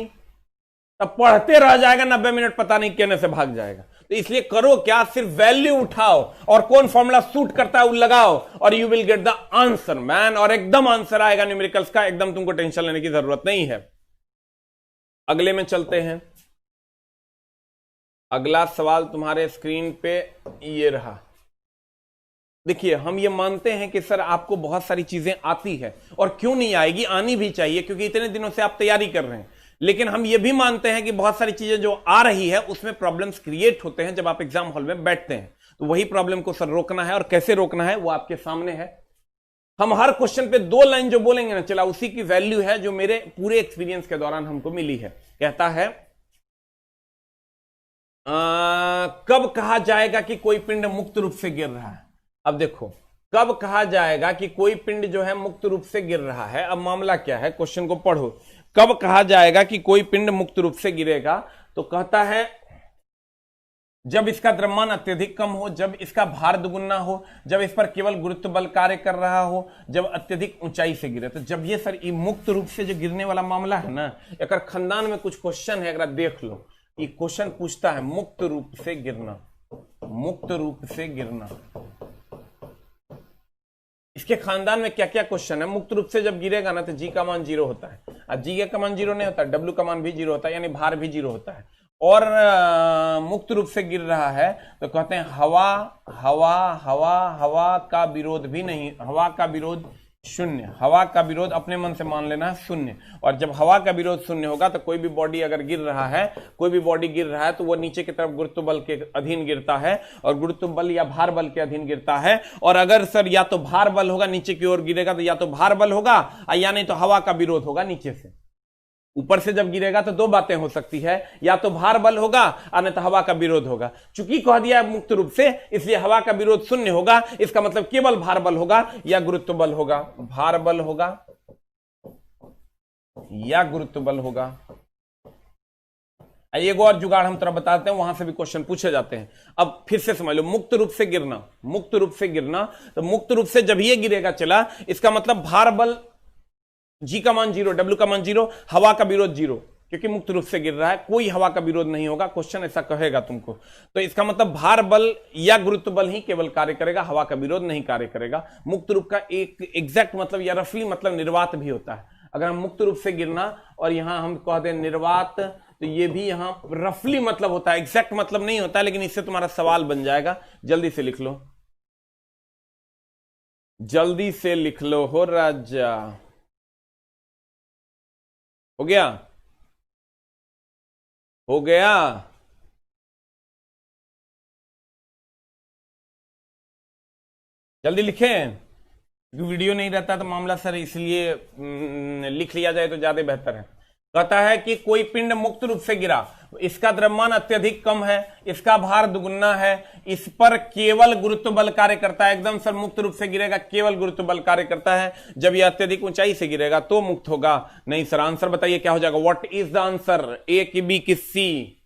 तब पढ़ते रह जाएगा, 90 मिनट पता नहीं कहने से भाग जाएगा। तो इसलिए करो क्या, सिर्फ वैल्यू उठाओ और कौन फॉर्मूला सूट करता है वो लगाओ, और you will get the answer man. और एकदम आंसर आएगा न्यूमेरिकल्स का, एकदम तुमको टेंशन लेने की जरूरत नहीं है। अगले में चलते हैं। अगला सवाल तुम्हारे स्क्रीन पे ये रहा। देखिए, हम ये मानते हैं कि सर आपको बहुत सारी चीजें आती है, और क्यों नहीं आएगी, आनी भी चाहिए, क्योंकि इतने दिनों से आप तैयारी कर रहे हैं। लेकिन हम ये भी मानते हैं कि बहुत सारी चीजें जो आ रही है उसमें प्रॉब्लम्स क्रिएट होते हैं जब आप एग्जाम हॉल में बैठते हैं। तो वही प्रॉब्लम को सर रोकना है, और कैसे रोकना है वो आपके सामने है। हम हर क्वेश्चन पे 2 लाइन जो बोलेंगे ना, चला उसी की वैल्यू है जो मेरे पूरे एक्सपीरियंस के दौरान हमको मिली है। कहता है कब कहा जाएगा कि कोई पिंड मुक्त रूप से गिर रहा है? अब देखो, कब कहा जाएगा कि कोई पिंड जो है मुक्त रूप से गिर रहा है? अब मामला क्या है, क्वेश्चन को पढ़ो। कब कहा जाएगा कि कोई पिंड मुक्त रूप से गिरेगा? तो कहता है जब इसका द्रव्यमान अत्यधिक कम हो, जब इसका भार दुगुना हो, जब इस पर केवल गुरुत्व बल कार्य कर रहा हो, जब अत्यधिक ऊंचाई से गिरे। तो जब ये सर ये मुक्त रूप से जो गिरने वाला मामला है ना, एक खानदान में कुछ क्वेश्चन है, अगर देख लो, ये क्वेश्चन पूछता है मुक्त रूप से गिरना, मुक्त रूप से गिरना, इसके खानदान में क्या क्या क्वेश्चन है। मुक्त रूप से जब गिरेगा ना तो जी का मान 0 होता है, और जी का मान 0 नहीं होता, डब्ल्यू का मान भी 0 होता है, यानी भार भी 0 होता है। और मुक्त रूप से गिर रहा है तो कहते हैं हवा हवा हवा हवा का विरोध भी नहीं, हवा का विरोध शून्य, हवा का विरोध अपने मन से मान लेना है शून्य। और जब हवा का विरोध शून्य होगा तो कोई भी बॉडी अगर गिर रहा है, कोई भी बॉडी गिर रहा है तो वो नीचे की तरफ गुरुत्व बल के अधीन गिरता है, और गुरुत्व बल या भार बल के अधीन गिरता है। और अगर सर या तो भार बल होगा, नीचे की ओर गिरेगा तो या तो भार बल होगा, या नहीं तो हवा का विरोध होगा नीचे से। ऊपर से जब गिरेगा तो दो बातें हो सकती है, या तो भार बल होगा और नहीं तो हवा का विरोध होगा। चूंकि कह दिया है मुक्त रूप से, इसलिए हवा का विरोध शून्य होगा, इसका मतलब केवल भार बल होगा या गुरुत्व बल होगा, भार बल होगा या गुरुत्व बल होगा। एक और जुगाड़ हम तरह बताते हैं, वहां से भी क्वेश्चन पूछे जाते हैं। अब फिर से समझ लो, मुक्त रूप से गिरना, मुक्त रूप से गिरना, तो मुक्त रूप से जब ये गिरेगा चला, इसका मतलब भार बल जी का मान 0, डब्ल्यू का मान 0, हवा का विरोध 0, क्योंकि मुक्त रूप से गिर रहा है, कोई हवा का विरोध नहीं होगा। क्वेश्चन ऐसा कहेगा तुमको, तो इसका मतलब भार बल या गुरुत्व बल ही केवल कार्य करेगा, हवा का विरोध नहीं कार्य करेगा। मुक्त रूप का एक एग्जैक्ट मतलब या रफली मतलब निर्वात भी होता है। अगर हम मुक्त रूप से गिरना और यहां हम कह दें निर्वात, तो ये भी यहां रफली मतलब होता है, एग्जैक्ट मतलब नहीं होता है, लेकिन इससे तुम्हारा सवाल बन जाएगा। जल्दी से लिख लो, जल्दी से लिख लो हो राजा। हो गया, हो गया। जल्दी लिखें, क्योंकि वीडियो नहीं रहता तो मामला सर इसलिए लिख लिया जाए तो ज्यादा बेहतर है। कहता है कि कोई पिंड मुक्त रूप से गिरा, इसका द्रव्यमान अत्यधिक कम है, इसका भार दुगुना है, इस पर केवल गुरुत्व बल कार्य करता है। एकदम सर मुक्त रूप से गिरेगा, केवल गुरुत्व बल कार्य करता है। जब यह अत्यधिक ऊंचाई से गिरेगा तो मुक्त होगा। नहीं सर, आंसर बताइए क्या हो जाएगा। What is the answer, A की बी की सी।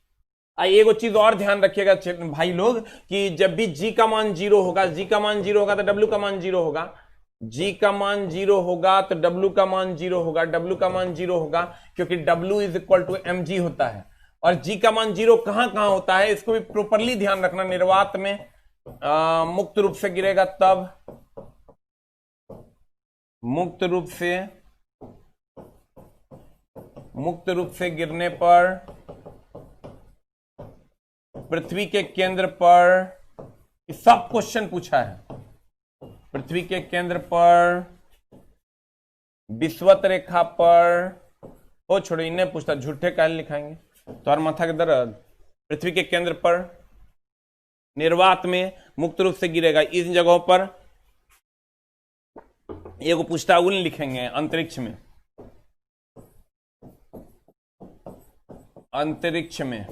एक चीज और ध्यान रखिएगा भाई लोग, कि जब भी जी का मान 0 होगा, जी का मान 0 होगा तो डब्ल्यू का मान 0 होगा, जी का मान 0 होगा तो डब्ल्यू का मान 0 होगा, डब्ल्यू का मान 0 होगा, क्योंकि W is equal to M G होता है। और जी का मान 0 कहां कहां होता है, इसको भी प्रॉपरली ध्यान रखना। निर्वात में मुक्त रूप से गिरेगा तब, मुक्त रूप से गिरने पर, पृथ्वी के केंद्र पर, सब क्वेश्चन पूछा है, पृथ्वी के केंद्र पर, विषुवत रेखा पर, हो छोड़ो इन्हें पूछता, झूठे काहे लिखाएंगे तो और माथा के दर्द। पृथ्वी के केंद्र पर, निर्वात में मुक्त रूप से गिरेगा, इन जगहों पर। एक पूछता उन लिखेंगे अंतरिक्ष में, अंतरिक्ष में।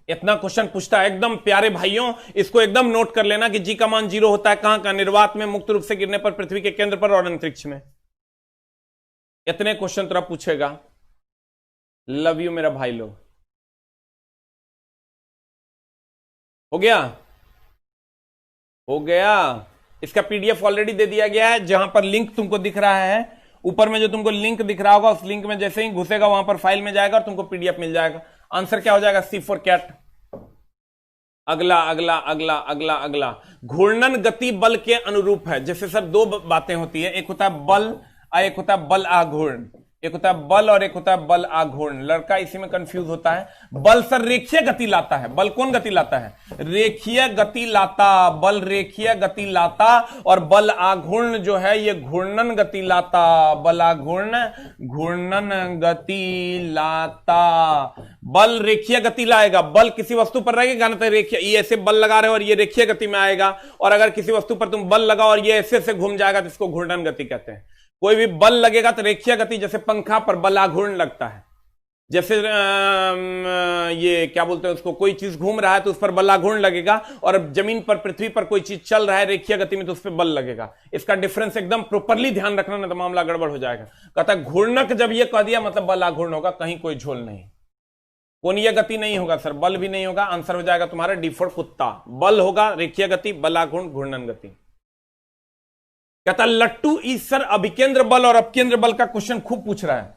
इतना क्वेश्चन पूछता है एकदम प्यारे भाइयों, इसको एकदम नोट कर लेना कि जी का मान 0 होता है कहां कहां, निर्वात में, मुक्त रूप से गिरने पर, पृथ्वी के केंद्र पर और अंतरिक्ष में। इतने क्वेश्चन तरह पूछेगा। लव यू मेरा भाई लोग। हो गया, हो गया। इसका पीडीएफ ऑलरेडी दे दिया गया है, जहां पर लिंक तुमको दिख रहा है ऊपर में, जो तुमको लिंक दिख रहा होगा, उस लिंक में जैसे ही घुसेगा वहां पर फाइल में जाएगा और तुमको पीडीएफ मिल जाएगा। आंसर क्या हो जाएगा, सी फॉर कैट। अगला अगला अगला अगला अगला, घूर्णन गति बल के अनुरूप है। जैसे सर दो बातें होती है, एक होता है बल और एक होता है बल आघूर्ण। एक होता है बल और एक होता है बल आघूर्ण। लड़का इसी में कंफ्यूज होता है। बल सर रेखीय गति लाता है, बल कौन गति लाता है, रेखीय गति लाता, बल रेखीय गति लाता, और बल आघूर्ण जो है ये घूर्णन गति लाता, बल आघूर्ण घूर्णन गति लाता। बल रेखीय गति लाएगा, बल किसी वस्तु पर रहेगा ना तो रेखीय, ये ऐसे बल लगा रहे हो और ये रेखीय गति में आएगा, और अगर किसी वस्तु पर तुम बल लगाओ और ये ऐसे से घूम जाएगा तो इसको घूर्णन गति कहते हैं। कोई भी बल लगेगा तो रेखीय गति, जैसे पंखा पर बल आघूर्ण लगता है, जैसे ये क्या बोलते हैं उसको, कोई चीज घूम रहा है तो उस पर बल आघूर्ण लगेगा, और जमीन पर पृथ्वी पर कोई चीज चल रहा है रेखीय गति में तो उस पर बल लगेगा। इसका डिफरेंस एकदम प्रॉपरली ध्यान रखना, ना तो मामला गड़बड़ हो जाएगा। कहता घूर्णक जब ये कह दिया मतलब बल आघूर्ण होगा, कहीं कोई झोल नहीं। कोणीय गति नहीं होगा सर, बल भी नहीं होगा, आंसर हो जाएगा तुम्हारा D4 कुत्ता। बल होगा रेखीय गति, बलाघूर्ण घूर्णन गति। कहता लट्टू इस सर अभिकेंद्र बल और अपकेंद्र बल का क्वेश्चन खूब पूछ रहा है,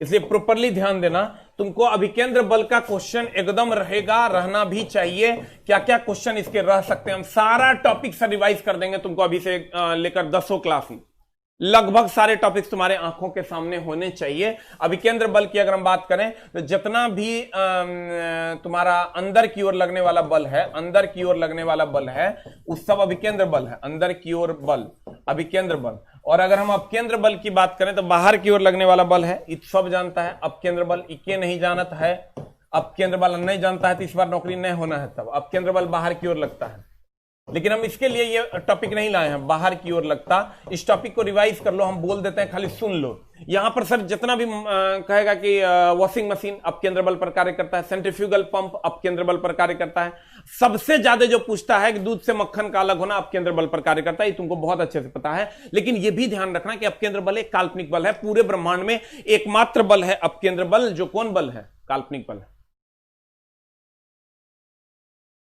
इसलिए प्रॉपरली ध्यान देना। तुमको अभिकेंद्र बल का क्वेश्चन एकदम रहेगा, रहना भी चाहिए। क्या क्या क्वेश्चन इसके रह सकते हैं हम सारा टॉपिक से रिवाइज कर देंगे तुमको, अभी से लेकर 10 क्लास में लगभग सारे टॉपिक्स तुम्हारे आंखों के सामने होने चाहिए। अभिकेंद्र बल की अगर हम बात करें तो जितना भी तुम्हारा अंदर की ओर लगने वाला बल है, अंदर की ओर लगने वाला बल है, उस सब अभिकेंद्र बल है। अंदर की ओर बल अभिकेंद्र बल। और अगर हम अपकेंद्र बल की बात करें तो बाहर की ओर लगने वाला बल है, इत सब जानता है। अपकेंद्र बल इके नहीं जानत है, अपकेंद्र बल नहीं जानता है तो इस बार नौकरी नहीं होना है। तब अपकेंद्र बल बाहर की ओर लगता है, लेकिन हम इसके लिए ये टॉपिक नहीं लाए हैं, बाहर की ओर लगता। इस टॉपिक को रिवाइज कर लो, हम बोल देते हैं, खाली सुन लो। यहां पर सर जितना भी कहेगा कि वॉशिंग मशीन अपकेंद्र बल पर कार्य करता है, सेंट्रीफ्यूगल पंप अपकेंद्र बल पर कार्य करता है। सबसे ज्यादा जो पूछता है कि दूध से मक्खन का अलग होना अपकेंद्र बल पर कार्य करता है, ये तुमको बहुत अच्छे से पता है। लेकिन यह भी ध्यान रखना कि अपकेंद्र बल एक काल्पनिक बल है। पूरे ब्रह्मांड में एकमात्र बल है अपकेंद्र बल, जो कौन बल है? काल्पनिक बल है।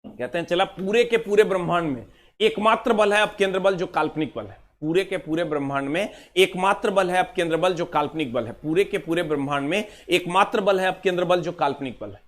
कहते हैं चला पूरे के पूरे ब्रह्मांड में एकमात्र बल है अपकेंद्र बल जो काल्पनिक बल है। पूरे के पूरे ब्रह्मांड में एकमात्र बल है अपकेंद्र बल जो काल्पनिक बल है। पूरे के पूरे ब्रह्मांड में एकमात्र बल है अपकेंद्र बल जो काल्पनिक बल है।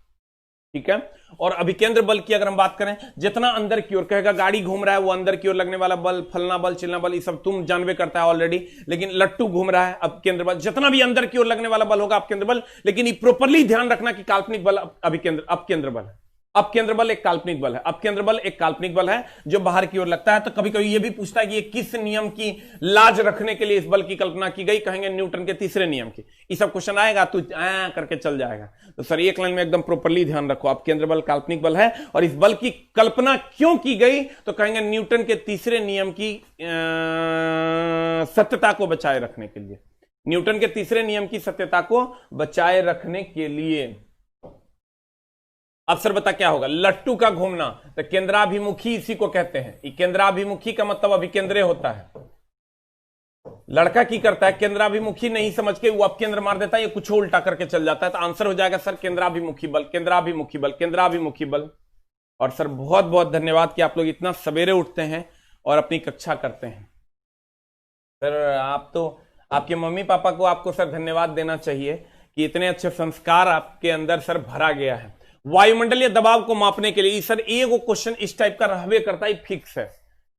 ठीक है। और अभिकेंद्र बल की अगर हम बात करें, जितना अंदर की ओर कहेगा गाड़ी घूम रहा है वो अंदर की ओर लगने वाला बल, फलना बल चिलना बल, ये सब तुम जानवे करता है ऑलरेडी। लेकिन लट्टू घूम रहा है अपकेंद्र बल, जितना भी अंदर की ओर लगने वाला बल होगा अपकेंद्र बल। लेकिन ये प्रॉपरली ध्यान रखना कि काल्पनिक बल अपकेंद्र बल है। अपकेंद्र बल एक काल्पनिक बल है। अपकेंद्र बल एक काल्पनिक बल है जो बाहर की ओर लगता है। तो कभी कभी यह भी पूछता है कि ये किस नियम की लाज रखने के लिए इस बल की कल्पना की गई? कहेंगे न्यूटन के तीसरे नियम की। ये सब क्वेश्चन आएगा तो करके चल जाएगा। तो सर एक लाइन में एकदम प्रॉपरली ध्यान रखो, अपकेंद्र बल काल्पनिक बल है। और इस बल की कल्पना क्यों की गई? तो कहेंगे न्यूटन के तीसरे नियम की सत्यता को बचाए रखने के लिए। न्यूटन के तीसरे नियम की सत्यता को बचाए रखने के लिए। अब सर बता क्या होगा? लट्टू का घूमना, तो केंद्राभिमुखी इसी को कहते हैं। केंद्राभिमुखी का मतलब अभिकेंद्रीय होता है। लड़का की करता है केंद्राभिमुखी नहीं समझ के वो अपकेंद्र मार देता है, ये कुछ उल्टा करके चल जाता है। तो आंसर हो जाएगा सर केंद्राभिमुखी बल, केंद्राभिमुखी बल, केंद्राभिमुखी बल। और सर बहुत बहुत धन्यवाद कि आप लोग इतना सवेरे उठते हैं और अपनी कक्षा करते हैं। सर आप तो आपके मम्मी पापा को आपको सर धन्यवाद देना चाहिए कि इतने अच्छे संस्कार आपके अंदर सर भरा गया है। वायुमंडलीय दबाव को मापने के लिए सर एक क्वेश्चन इस टाइप का रहवे करता है, फिक्स है।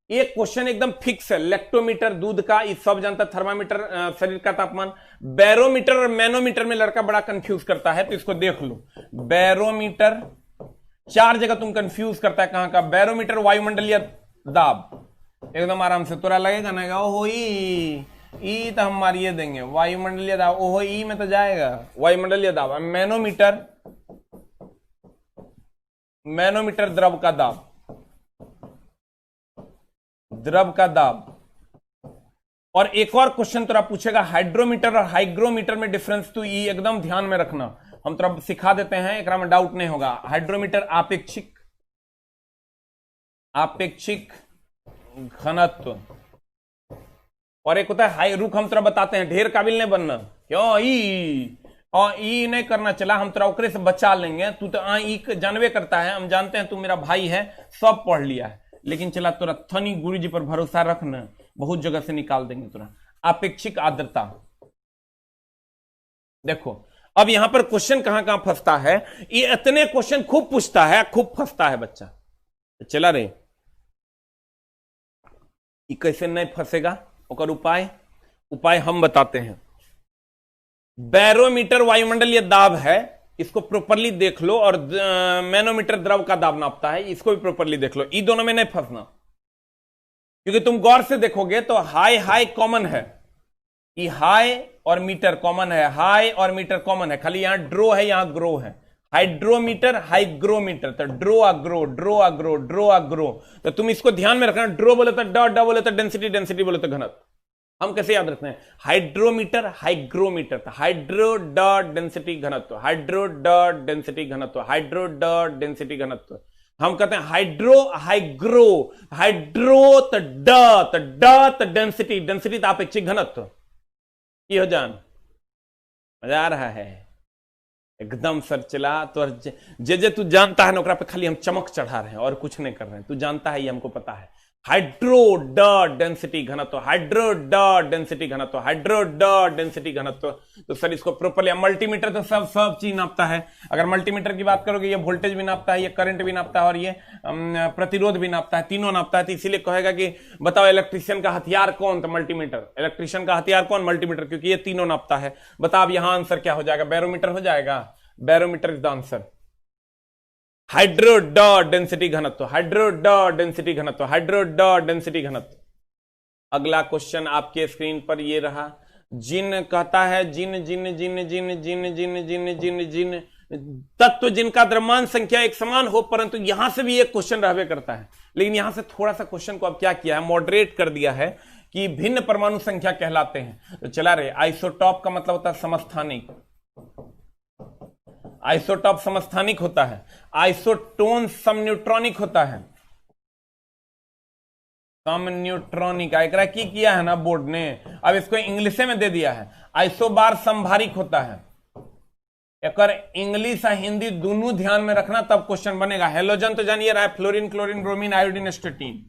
एक क्वेश्चन एकदम फिक्स है। लेक्टोमीटर दूध का, ये सब जानता है। थर्मामीटर शरीर का तापमान। बैरोमीटर और मैनोमीटर में लड़का बड़ा कंफ्यूज करता है, तो इसको देख लो। बैरोमीटर 4 जगह तुम कंफ्यूज करता है। कहां का? बैरोमीटर वायुमंडलीय दाब। एकदम आराम से तोरा लगेगा ना ओहो ई तो हम मारिए देंगे। वायुमंडलीय दाब ओहो ई में तो जाएगा वायुमंडलीय दाब। मैनोमीटर द्रव का दाब, द्रव का दाब। और एक और क्वेश्चन तेरा पूछेगा हाइड्रोमीटर और हाइग्रोमीटर में डिफरेंस, तो ये एकदम ध्यान में रखना। हम तेरा सिखा देते हैं, एक में डाउट नहीं होगा। हाइड्रोमीटर आपेक्षिक घनत्व, और एक होता है हाई। रुक हम तेरा बताते हैं, ढेर काबिल नहीं बनना। क्यों ई नहीं करना चला, हम तेरा ओकरे से बचा लेंगे। तू तो ई जानवे करता है, हम जानते हैं तू मेरा भाई है, सब पढ़ लिया है। लेकिन चला तोरा थनी गुरुजी पर भरोसा रखना, बहुत जगह से निकाल देंगे तुरा। अपेक्षिक आर्द्रता। देखो अब यहां पर क्वेश्चन कहां कहां फंसता है। ये इतने क्वेश्चन खूब पूछता है, खूब फंसता है बच्चा। चला रे ये कैसे नहीं फंसेगा? और उपाय हम बताते हैं। बैरोमीटर वायुमंडलीय दाब है, इसको प्रॉपरली देख लो। और मैनोमीटर द्रव का दाब नापता है, इसको भी प्रॉपरली देख लो। इन दोनों में नहीं फंसना, क्योंकि तुम गौर से देखोगे तो हाई कॉमन है। ये हाई और मीटर कॉमन है, हाई और मीटर कॉमन है। खाली यहां ड्रो है, यहां ग्रो है। हाइड्रोमीटर हाइग्रोमीटर, तो ड्रो अग्रो। तो तुम इसको ध्यान में रखना। ड्रो बोले तो ड बोले तो डेंसिटी, डेंसिटी बोले तो घनत्व। हम कैसे याद रखते हैं? हाइड्रोमीटर हाइग्रोमीटर, हाइड्रो ड डेंसिटी घनत्व, हाइड्रो ड डेंसिटी घनत्व, हाइड्रो ड डेंसिटी घनत्व। हम कहते हैं हाइड्रो हाइग्रो, हाइड्रो तो ड डेंसिटी, डेंसिटी तो अपेक्षिक घनत्व। ये हो जान, मजा आ रहा है? एकदम सर चला तो जे तू जानता है ना ओकरा पे खाली हम चमक चढ़ा रहे हैं और कुछ नहीं कर रहे हैं। तू जानता है, ये हमको पता है। हाइड्रो ड डेंसिटी घनत्व, हाइड्रो ड डेंसिटी घनत्व, हाइड्रो ड डेंसिटी घनत्व। तो सर इसको प्रॉपर्ली, मल्टीमीटर तो सब चीज नापता है। अगर मल्टीमीटर की बात करोगे, ये वोल्टेज भी नापता है, ये करंट भी नापता है और ये प्रतिरोध भी नापता है, तीनों नापता है। तो इसीलिए कहेगा कि बताओ इलेक्ट्रिशियन का हथियार कौन? तो मल्टीमीटर। इलेक्ट्रिशियन का हथियार कौन? मल्टीमीटर, क्योंकि ये तीनों नापता है। बताओ यहां आंसर क्या हो जाएगा? बैरोमीटर हो जाएगा। Barometer is the answer. Hydro ड डेंसिटी घनत्व, हाइड्रो ड डेंसिटी घनत्व, हाइड्रो ड डेंसिटी घनत्व। अगला क्वेश्चन आपके स्क्रीन पर ये रहा। जिन कहता है जिन जिन जिन जिन जिन जिन जिन जिन जिन तत्व जिनका द्रव्यमान संख्या एक समान हो, परंतु यहां से भी एक क्वेश्चन रहबे करता है, लेकिन यहां से थोड़ा सा क्वेश्चन को अब क्या किया है, मॉडरेट कर दिया है कि भिन्न परमाणु संख्या कहलाते हैं। तो चला रहे, आइसोटॉप का मतलब होता है समस्थानिक, आइसोटॉप समस्थानिक होता है। आइसोटोन समन्यूट्रॉनिक होता है, समन्यूट्रॉनिक। एकरा की किया है ना बोर्ड ने, अब इसको इंग्लिश में दे दिया है। आइसोबार समभारिक होता है। अगर इंग्लिश और हिंदी दोनों ध्यान में रखना तब क्वेश्चन बनेगा। हेलोजन तो जानिए रहा है, fluorine chlorine bromine iodine astatine,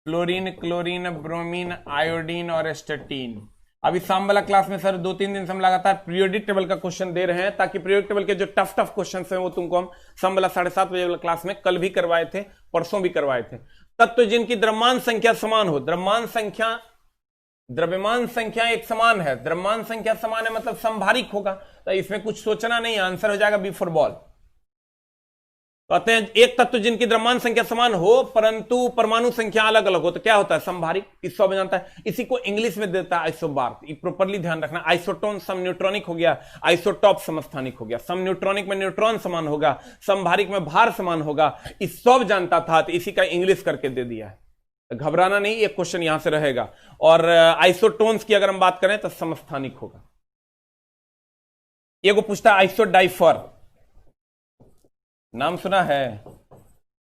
fluorine chlorine bromine iodine और स्टेटीन। अभी शाम वाला क्लास में सर 2-3 दिन से हम लगातार पीरियोडिक टेबल का क्वेश्चन दे रहे हैं, ताकि पीरियोडिक टेबल के जो टफ क्वेश्चन हैं वो तुमको हम शाम वाला 7:30 बजे वाला क्लास में कल भी करवाए थे, परसों भी करवाए थे। तत्व जिनकी द्रव्यमान संख्या समान हो, द्रव्यमान संख्या एक समान है, द्रव्यमान संख्या समान है मतलब संभारिक होगा, तो इसमें कुछ सोचना नहीं, आंसर हो जाएगा बी फॉर बॉल। कहते हैं एक तत्व जिनकी द्रव्यमान संख्या समान हो परंतु परमाणु संख्या अलग अलग हो तो क्या होता है? संभारिक। इस में जानता है, इसी को इंग्लिश में देता है आइसोबार। प्रॉपर्ली ध्यान रखना। आइसोटोन समन्यूट्रॉनिक हो गया, आइसोटॉप समस्थानिक हो गया। समन्यूट्रॉनिक में न्यूट्रॉन समान होगा, संभारिक में भार समान होगा। इस सब जानता था तो इसी का इंग्लिश करके दे दिया है। घबराना नहीं, एक क्वेश्चन यहां से रहेगा। और आइसोटोन्स की अगर हम बात करें तो समस्थानिक होगा। ये को पूछता है आइसोडाइफर, नाम सुना है?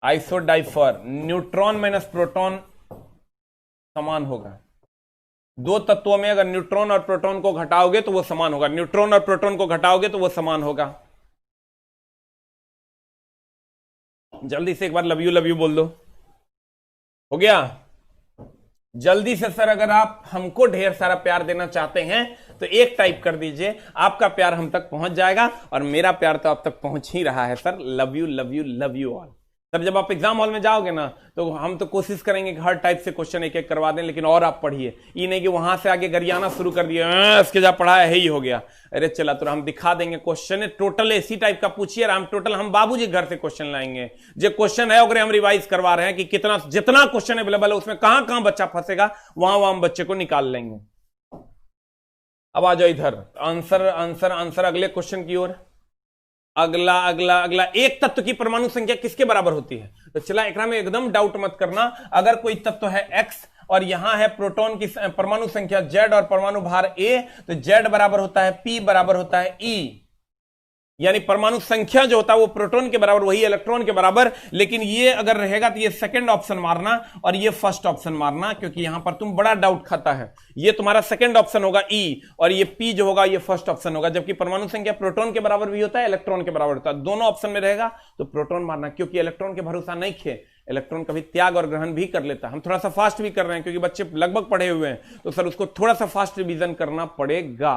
आइसोडाइफर, न्यूट्रॉन माइनस प्रोटॉन समान होगा। दो तत्वों में अगर न्यूट्रॉन और प्रोटॉन को घटाओगे तो वो समान होगा, न्यूट्रॉन और प्रोटॉन को घटाओगे तो वो समान होगा। जल्दी से एक बार लव यू बोल दो। हो गया? जल्दी से सर अगर आप हमको ढेर सारा प्यार देना चाहते हैं तो एक टाइप कर दीजिए, आपका प्यार हम तक पहुंच जाएगा और मेरा प्यार तो आप तक पहुंच ही रहा है sir. Love you all. Sir जब आप एग्जाम हॉल में जाओगे ना तो हम तो कोशिश करेंगे कि हर टाइप से क्वेश्चन एक एक करवा दें, लेकिन और आप पढ़िए, ये नहीं कि वहां से आगे गरियाना शुरू कर दिया, इसके जा पढ़ाया है ही हो गया। अरे चला तो हम दिखा देंगे क्वेश्चन टोटल इसी टाइप का पूछिए, हम बाबूजी घर से क्वेश्चन लाएंगे। जो क्वेश्चन है हम रिवाइज करवा रहे हैं कि कितना जितना क्वेश्चन अवेलेबल है उसमें कहां कहां बच्चा फंसेगा, वहां हम बच्चे को निकाल लेंगे। अब आ जाओ इधर, आंसर अगले क्वेश्चन की ओर। अगला एक तत्व की परमाणु संख्या किसके बराबर होती है? तो चला एकरा में एकदम डाउट मत करना। अगर कोई तत्व है x और यहां है प्रोटॉन की परमाणु संख्या z और परमाणु भार a, तो z बराबर होता है p बराबर होता है e, यानी परमाणु संख्या जो होता है वो प्रोटॉन के बराबर, वही इलेक्ट्रॉन के बराबर। लेकिन ये अगर रहेगा तो ये सेकंड ऑप्शन मारना और ये फर्स्ट ऑप्शन मारना, क्योंकि यहां पर तुम बड़ा डाउट खाता है। ये तुम्हारा सेकंड ऑप्शन होगा ई और ये पी जो होगा ये फर्स्ट ऑप्शन होगा, जबकि परमाणु संख्या प्रोटॉन के बराबर भी होता है, इलेक्ट्रॉन के बराबर होता है। दोनों ऑप्शन में रहेगा तो प्रोटॉन मारना, क्योंकि इलेक्ट्रॉन के भरोसा नहीं खे, इलेक्ट्रॉन कभी त्याग और ग्रहण भी कर लेता है। हम थोड़ा सा फास्ट भी कर रहे हैं क्योंकि बच्चे लगभग पढ़े हुए हैं, तो सर उसको थोड़ा सा फास्ट रिवीजन करना पड़ेगा।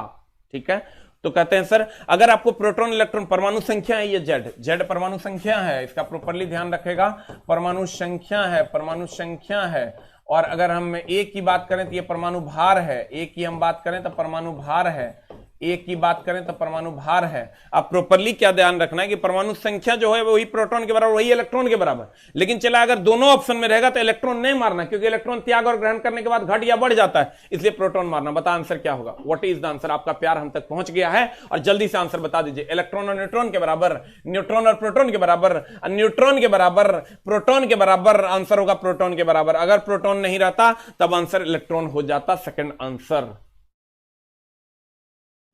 ठीक है, तो कहते हैं सर अगर आपको प्रोटॉन इलेक्ट्रॉन परमाणु संख्या है, ये जेड परमाणु संख्या है, इसका प्रॉपर्ली ध्यान रखेगा, परमाणु संख्या है। और अगर हम ए की बात करें तो ये परमाणु भार है, ए की हम बात करें तो परमाणु भार है, ए की बात करें तो परमाणु भार है। अब प्रॉपर्ली क्या ध्यान रखना है कि परमाणु संख्या जो है वही प्रोटॉन के बराबर, वही इलेक्ट्रॉन के बराबर। लेकिन चला अगर दोनों ऑप्शन में रहेगा तो इलेक्ट्रॉन नहीं मारना, क्योंकि इलेक्ट्रॉन त्याग और ग्रहण करने के बाद घट या बढ़ जाता है, इसलिए प्रोटॉन मारना। बता आंसर क्या होगा? What is the answer? आपका प्यार हम तक पहुंच गया है और जल्दी से आंसर बता दीजिए। इलेक्ट्रॉन और न्यूट्रॉन के बराबर, न्यूट्रॉन और प्रोटॉन के बराबर, न्यूट्रॉन के बराबर, प्रोटॉन के बराबर, आंसर होगा प्रोटॉन के बराबर। अगर प्रोटॉन नहीं रहता तब आंसर इलेक्ट्रॉन हो जाता, सेकंड आंसर।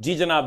जी जनाब।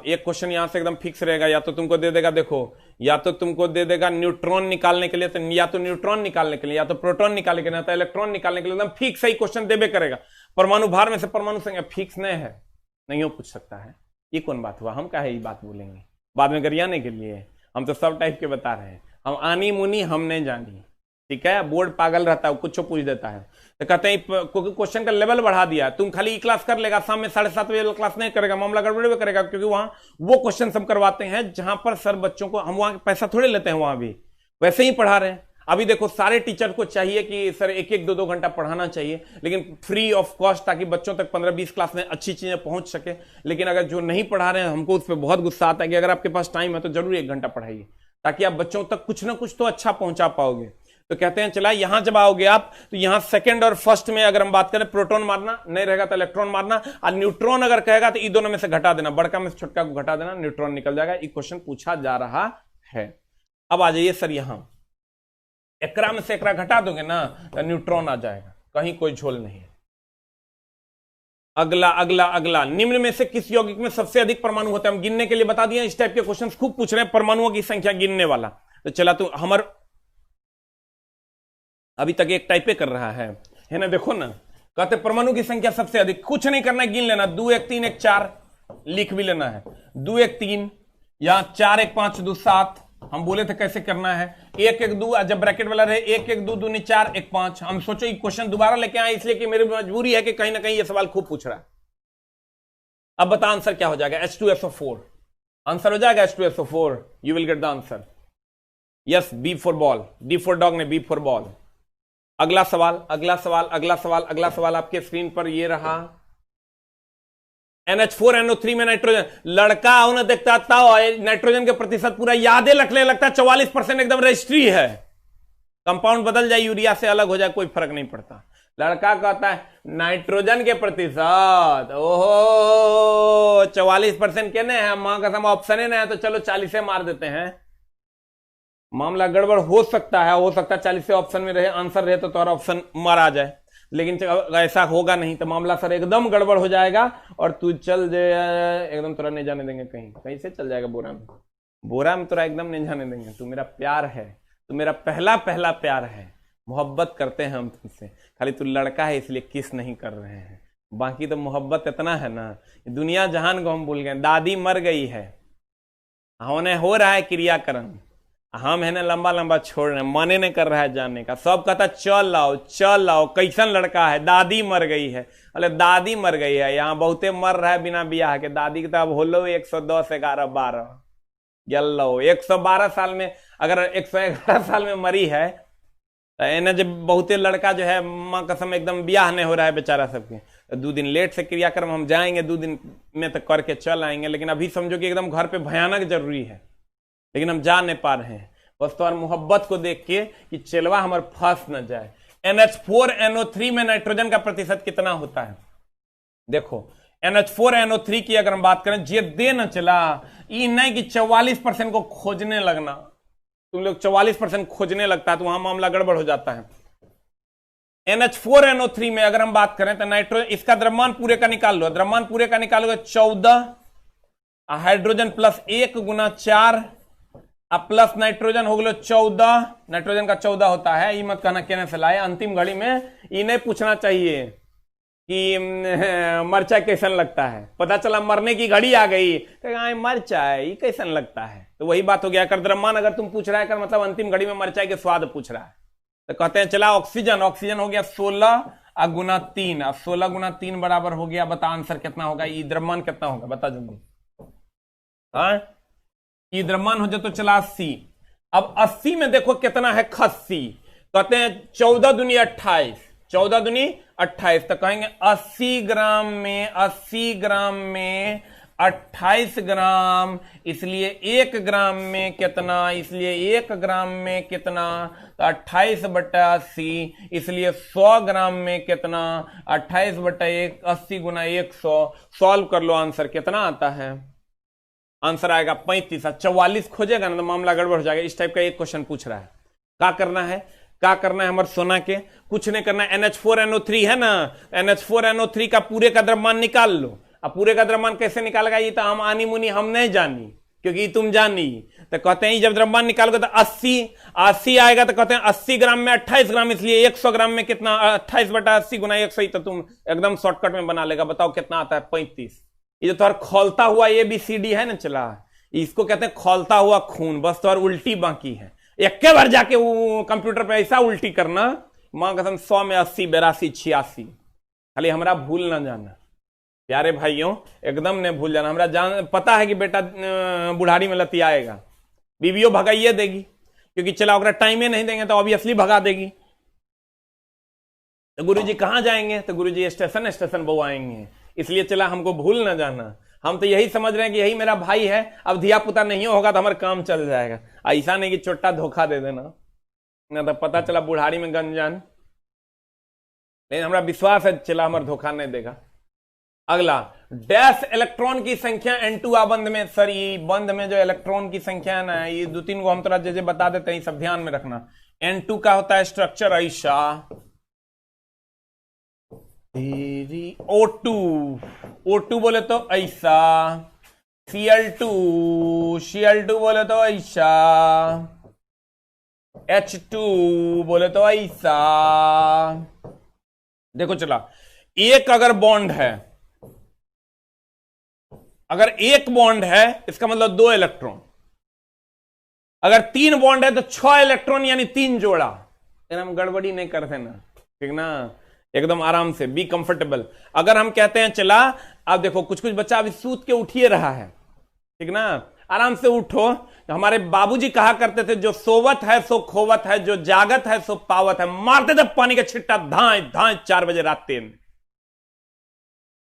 एक क्वेश्चन यहां से एकदम फिक्स रहेगा, या तो तुमको दे देगा, देखो, या तो तुमको दे देगा न्यूट्रॉन निकालने के लिए, तो या तो न्यूट्रॉन निकालने के लिए, या तो प्रोटॉन निकालने के लिए, या तो इलेक्ट्रॉन निकालने के लिए, एकदम फिक्स सही क्वेश्चन देबे करेगा। परमाणु भार में से परमाणु संख्या फिक्स नहीं है, नहीं हो पूछ सकता है, ये कौन बात हुआ? हम काहे ये बात बोलेंगे बाद में गरियाने के लिए? हम तो सब टाइप के बता रहे हैं। हम आनी मुनी हम नहीं जानी, ठीक है? बोर्ड पागल रहता है, कुछ पूछ देता है। तो कहते हैं क्वेश्चन का लेवल बढ़ा दिया, तुम खाली क्लास कर लेगा, शाम में 7:30 बजे क्लास नहीं करेगा, मामला गड़बड़ भी करेगा। क्योंकि वहां वो क्वेश्चन हम करवाते हैं जहां पर सर बच्चों को, हम वहां पैसा थोड़े लेते हैं, वहां भी वैसे ही पढ़ा रहे हैं। अभी देखो सारे टीचर को चाहिए कि सर 1-1, 2-2 घंटा पढ़ाना चाहिए, लेकिन फ्री ऑफ कॉस्ट, ताकि बच्चों तक 15-20 क्लास में अच्छी चीजें पहुंच सके। लेकिन अगर जो नहीं पढ़ा रहे हैं, हमको उस पर बहुत गुस्सा आता है कि अगर आपके पास टाइम है तो जरूर 1 घंटा पढ़ाइए, ताकि आप बच्चों तक कुछ ना कुछ तो अच्छा पहुंचा पाओगे। तो कहते हैं चला यहां जब आओगे आप, तो यहां सेकंड और फर्स्ट में अगर हम बात करें, प्रोटॉन मारना, नहीं रहेगा तो इलेक्ट्रॉन मारना, और न्यूट्रॉन अगर कहेगा तो इन दोनों में से घटा देना, बड़का में से छोटका को घटा देना, न्यूट्रॉन निकल जाएगा। ये क्वेश्चन पूछा जा रहा है। अब आ जाइए सर, यहां एकरा में से एकरा घटा दोगे ना तो न्यूट्रॉन आ जाएगा, कहीं कोई झोल नहीं है। अगला अगला अगला, निम्न में से किस यौगिक में सबसे अधिक परमाणु होते हैं? हम गिनने के लिए बता दिए, इस टाइप के क्वेश्चन खूब पूछ रहे हैं, परमाणुओं की संख्या गिनने वाला। तो चला तू हमार अभी तक एक टाइपे कर रहा है ना, देखो ना, कहते परमाणु की संख्या सबसे अधिक, कुछ नहीं करना है, गिन लेना, 2 1 3 1 4 लिख भी लेना है, 2 1 3 या 4 1 5 2 7। हम बोले थे कैसे करना है, 1 1 2, जब ब्रैकेट वाला रहे 1 1 2 2 4 1 5। हम सोचो ये क्वेश्चन दोबारा लेके आए, इसलिए कि मेरी मजबूरी है कि कहीं ना कहीं ये सवाल खूब पूछ रहा है। अब बता आंसर क्या हो जाएगा? H2SO4 आंसर हो जाएगा, H2SO4। You will get the answer. Yes, B for ball, D for dog ने B फॉर बॉल। अगला सवाल, अगला सवाल, अगला सवाल, अगला सवाल आपके स्क्रीन पर ये रहा। NH4NO3 में नाइट्रोजन, लड़का आओ ना देखता था, नाइट्रोजन के प्रतिशत पूरा यादें रखने लगता है, 44% एकदम रजिस्ट्री है। कंपाउंड बदल जाए, यूरिया से अलग हो जाए, कोई फर्क नहीं पड़ता। लड़का कहता है नाइट्रोजन के प्रतिशत, ओहो 44% के नहीं है, मां कसम ऑप्शन ही नहीं है, तो चलो 40 मार देते हैं। मामला गड़बड़ हो सकता है, 40 ऑप्शन में रहे, आंसर रहे तो तुम्हारा ऑप्शन मारा जाए, लेकिन ऐसा होगा नहीं तो मामला सर एकदम गड़बड़ हो जाएगा और तू चल जाए, एकदम तुरा नहीं जाने देंगे, कहीं से चल जाएगा बोरा में, बोरा में तुरा एकदम नहीं जाने देंगे। तू मेरा प्यार है, तू मेरा पहला पहला प्यार है, मोहब्बत करते हैं हम तुमसे, खाली तू लड़का है इसलिए किस नहीं कर रहे हैं, बाकी तो मोहब्बत इतना है ना, दुनिया जहान को हम भूल गए। दादी मर गई है, होने हो रहा है क्रियाक्रम, हम है ना लंबा लंबा छोड़ रहे हैं, माने नहीं कर रहा है जाने का। सब कहता चल आओ, कैसन लड़का है, दादी मर गई है। अरे दादी मर गई है, यहाँ बहुते मर रहा है बिना बियाह के। दादी की तो अब होलो 110 11 12 गलो 112 साल में, अगर 111 साल में मरी है तो जब बहुते लड़का जो है माँ कसम एकदम बियाह नहीं हो रहा है बेचारा सबके। 2 दिन लेट से क्रियाक्रम हम जाएंगे, 2 दिन में तो करके चल आएंगे, लेकिन अभी समझो कि एकदम घर पे भयानक जरूरी है, लेकिन हम जा नहीं पा रहे हैं। बस तुम्हारी मोहब्बत को देख के कि चलवा हमारे फंस न जाए। NH4NO3 में नाइट्रोजन का प्रतिशत कितना होता है? देखो NH4NO3 की अगर हम बात करें, जे दे न चला, ये नहीं कि 44% को खोजने लगना, तुम लोग 44% खोजने लगता है तो वहां मामला गड़बड़ हो जाता है। NH4NO3 में अगर हम बात करें तो नाइट्रोजन, इसका द्रव्यमान पूरे का निकाल लो, द्रव्यमान पूरे का निकालोगे 14, हाइड्रोजन प्लस 1 गुना 4 प्लस नाइट्रोजन हो गया 14, नाइट्रोजन का 14 होता है। ये मत कहना कहने से लाए, अंतिम घड़ी में ये नहीं पूछना चाहिए कि मरचा कैसन लगता है, पता चला मरने की घड़ी आ गई तो मरचा ये कैसन लगता है, तो वही बात हो गया। कर द्रव्यमान अगर तुम पूछ रहा है, कर मतलब अंतिम घड़ी में मरचाई के स्वाद पूछ रहा है, तो कहते हैं चला ऑक्सीजन, ऑक्सीजन हो गया 16 गुना 3, अब 16 गुना 3 बराबर हो गया, बता आंसर कितना होगा, ये द्रव्यमान कितना होगा बता जल्दी। हाँ ये द्रव्यमान हो जाए तो चला 80। अब 80 में देखो कितना है खस्सी, कहते हैं 14 दूनी 28, 14 दूनी 28, तो कहेंगे 80 ग्राम में 28 ग्राम, इसलिए 1 ग्राम में कितना, इसलिए 1 ग्राम में कितना, तो 28/80, इसलिए 100 ग्राम में कितना, 28/1, 80 गुना 100। सॉल्व कर लो, आंसर कितना आता है? आंसर आएगा 35। 44 खोजेगा ना तो मामला गड़बड़ हो जाएगा। इस टाइप का एक क्वेश्चन पूछ रहा है। क्या करना है, क्या करना है हमारे सोना के, कुछ नहीं करना। NH4NO3 है ना, NH4NO3 का पूरे का द्रव्यमान निकाल लो। अब पूरे का द्रव्यमान कैसे निकालेगा, ये तो हम आनी मुनी हम नहीं जानी, क्योंकि तुम जानी। तो कहते हैं जब द्रव्यमान निकालोगे तो 80 आएगा, तो कहते हैं 80 ग्राम में 28 ग्राम, इसलिए 100 ग्राम में कितना, 28/80 गुना 100, तो तुम एकदम शॉर्टकट में बना लेगा। बताओ कितना आता है? 35। ये जो तुम्हारा खोलता हुआ ABCD है ना चला, इसको कहते हैं खोलता हुआ खून। बस तुम्हारी उल्टी बाकी है, एक के बार जाके वो कंप्यूटर पे ऐसा उल्टी करना, मां कसम 100 में 80, 82, 86। खाली हमारा भूल ना जाना प्यारे भाइयों, एकदम ने भूल जाना। हमरा जान पता है कि बेटा बुढ़ारी में लती आएगा, बीवियों भगाइए देगी, क्योंकि चला अगर टाइमे नहीं देंगे तो ऑब्वियसली भगा देगी। तो गुरुजी कहां जाएंगे, तो गुरुजी स्टेशन स्टेशन बुआएंगे। इसलिए चला हमको भूल ना जाना, हम तो यही समझ रहे हैं कि यही मेरा भाई है, अब धिया पुता नहीं होगा तो हमारा काम चल जाएगा। ऐसा नहीं कि छोटा धोखा दे देना, ना तो पता चला बुढ़ारी में गंजान। लेकिन हमारा विश्वास है चला हमारा धोखा नहीं देगा। अगला, डैश इलेक्ट्रॉन की संख्या N2 आबंध में। सर ये बंध में जो इलेक्ट्रॉन की संख्या है ना, ये 2-3 को हम थोड़ा जैसे बता देते हैं, सब ध्यान में रखना। N2 का होता है स्ट्रक्चर ऐसा, O2 बोले तो ऐसा, Cl2 बोले तो ऐसा, H2 बोले तो ऐसा। देखो चला, एक अगर बॉन्ड है, अगर एक बॉन्ड है इसका मतलब 2 इलेक्ट्रॉन, अगर 3 बॉन्ड है तो 6 इलेक्ट्रॉन यानी 3 जोड़ा। हम गड़बड़ी नहीं करते ना, ठीक ना, एकदम आराम से, बी कंफर्टेबल। अगर हम कहते हैं चला, अब देखो कुछ कुछ बच्चा अभी सूत के उठिए रहा है, ठीक ना, आराम से उठो। हमारे बाबूजी कहा करते थे, जो सोवत है सो खोवत है, जो जागत है सो पावत है। मारते थे पानी का छिट्टा धाए धाए 4 बजे रात में,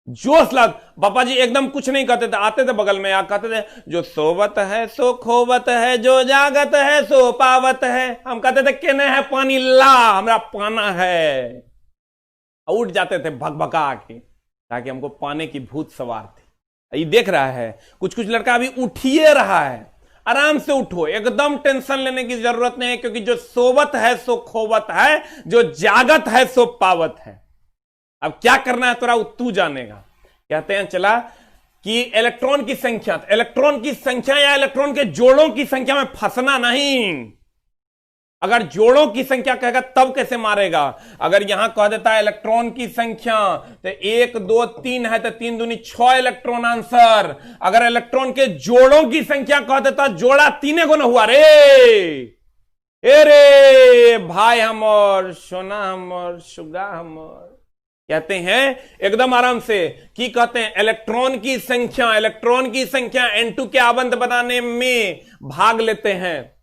जोश लाग। पापा जी एकदम कुछ नहीं कहते थे, आते थे बगल में, आ कहते थे जो सोवत है सो खोवत है, जो जागत है सो पावत है। हम कहते थे केने है पानी ला, हमरा पाना है। उठ जाते थे भगभगा के, ताकि हमको पाने की भूत सवार थी। ये देख रहा है, कुछ कुछ लड़का अभी उठिए रहा है, आराम से उठो, एकदम टेंशन लेने की जरूरत नहीं है, क्योंकि जो सोवत है सो खोवत है, जो जागत है सो पावत है। अब क्या करना है तोरा तू जानेगा। कहते हैं चला कि इलेक्ट्रॉन की संख्या, इलेक्ट्रॉन की संख्या या इलेक्ट्रॉन के जोड़ों की संख्या में फंसना नहीं। अगर जोड़ों की संख्या कहेगा तब कैसे मारेगा। अगर यहां कह देता है इलेक्ट्रॉन की संख्या, तो 1 2 3 है तो 3 दूनी 6 इलेक्ट्रॉन आंसर। अगर इलेक्ट्रॉन के जोड़ों की संख्या कह देता, जोड़ा 3 को न हुआ रे, रे भाई हमर, सोना हमर, सुगा हमर। कहते हैं एकदम आराम से कि कहते हैं इलेक्ट्रॉन की संख्या, इलेक्ट्रॉन की संख्या N2 के आबंध बनाने में भाग लेते हैं।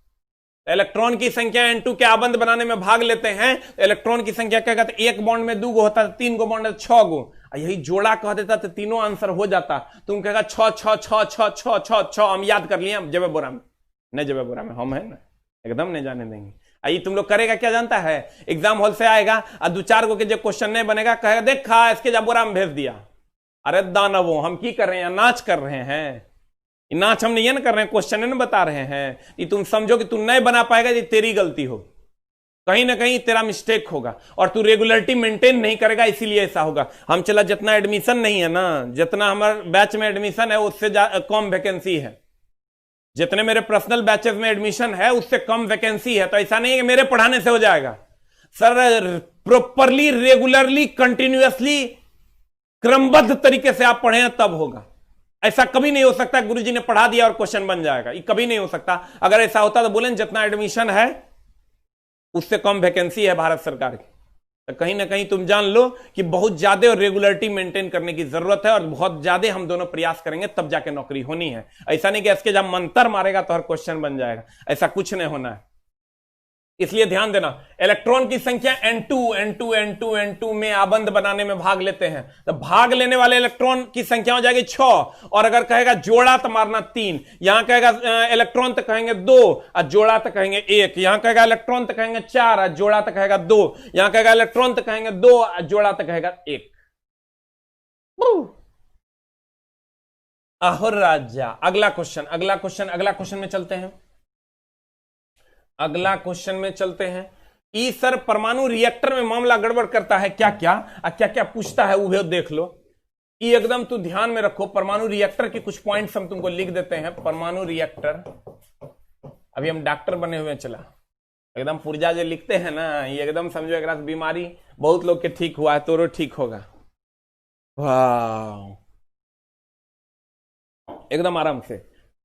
इलेक्ट्रॉन की संख्या N2 के आबंध बनाने में भाग लेते हैं। इलेक्ट्रॉन की संख्या क्या कहते हैं, एक बॉन्ड में 2 गो होता है, 3 गो बॉन्ड में 6 गो। यही जोड़ा कह देता तो तीनों आंसर हो जाता। तुम कहेगा 6 6 6 6 6 6 6, हम याद कर लिए, जबे बोरा में नहीं, जबे बोरा में हम है ना, एकदम नहीं जाने देंगे। आई तुम लोग करेगा क्या जानता है, एग्जाम हॉल से आएगा और 2-4 गो के जो क्वेश्चन नहीं बनेगा, कहेगा देखा इसके जब बोरा में भेज दिया। अरे दानवों, हम की कर रहे हैं, नाच कर रहे हैं। नाच हम नहीं कर रहे हैं, क्वेश्चन नहीं बता रहे हैं। ये तुम समझो कि तुम नहीं बना पाएगा, ये तेरी गलती हो, कहीं ना कहीं तेरा मिस्टेक होगा, और तू रेगुलरिटी मेंटेन नहीं करेगा, इसीलिए ऐसा होगा। हम चला जितना एडमिशन नहीं है ना, जितना हमारे बैच में एडमिशन है उससे कम वैकेंसी है, जितने मेरे पर्सनल बैचेस में एडमिशन है उससे कम वैकेंसी है। तो ऐसा नहीं है कि मेरे पढ़ाने से हो जाएगा सर, प्रॉपरली रेगुलरली कंटिन्यूअसली क्रमबद्ध तरीके से आप पढ़े तब होगा। ऐसा कभी नहीं हो सकता गुरुजी ने पढ़ा दिया और क्वेश्चन बन जाएगा, ये कभी नहीं हो सकता। अगर ऐसा होता तो बोलें जितना एडमिशन है उससे कम वैकेंसी है भारत सरकार की। तो कहीं ना कहीं तुम जान लो कि बहुत ज्यादा रेगुलरिटी मेंटेन करने की जरूरत है, और बहुत ज्यादा हम दोनों प्रयास करेंगे तब जाके नौकरी होनी है। ऐसा नहीं कि इसके जब मंत्र मारेगा तो हर क्वेश्चन बन जाएगा, ऐसा कुछ नहीं होना है। इसलिए ध्यान देना, इलेक्ट्रॉन की संख्या N2 में आबंध बनाने में भाग लेते हैं, तो भाग लेने वाले इलेक्ट्रॉन की संख्या हो जाएगी 6, और अगर कहेगा जोड़ा तो मारना 3। यहां कहेगा इलेक्ट्रॉन तो कहेंगे 2 और जोड़ा तो कहेंगे 1। यहां कहेगा इलेक्ट्रॉन तो कहेंगे 4 और जोड़ा तो कहेगा 2। यहां कहेगा इलेक्ट्रॉन तो कहेंगे 2 और जोड़ा तो कहेगा 1। आहो राजा। अगला क्वेश्चन में चलते हैं। अगला क्वेश्चन में चलते हैं। ई सर परमाणु रिएक्टर में मामला गड़बड़ करता है क्या क्या, क्या क्या पूछता है वो देख लो। ये एकदम तू ध्यान में रखो। परमाणु रिएक्टर के कुछ पॉइंट्स हम तुमको लिख देते हैं। परमाणु रिएक्टर, अभी हम डॉक्टर बने हुए हैं, चला एकदम पुर्जा जो लिखते हैं ना, ये एकदम समझो एक बीमारी बहुत लोग के ठीक हुआ है, तो ठीक होगा। वाह, एकदम आराम से।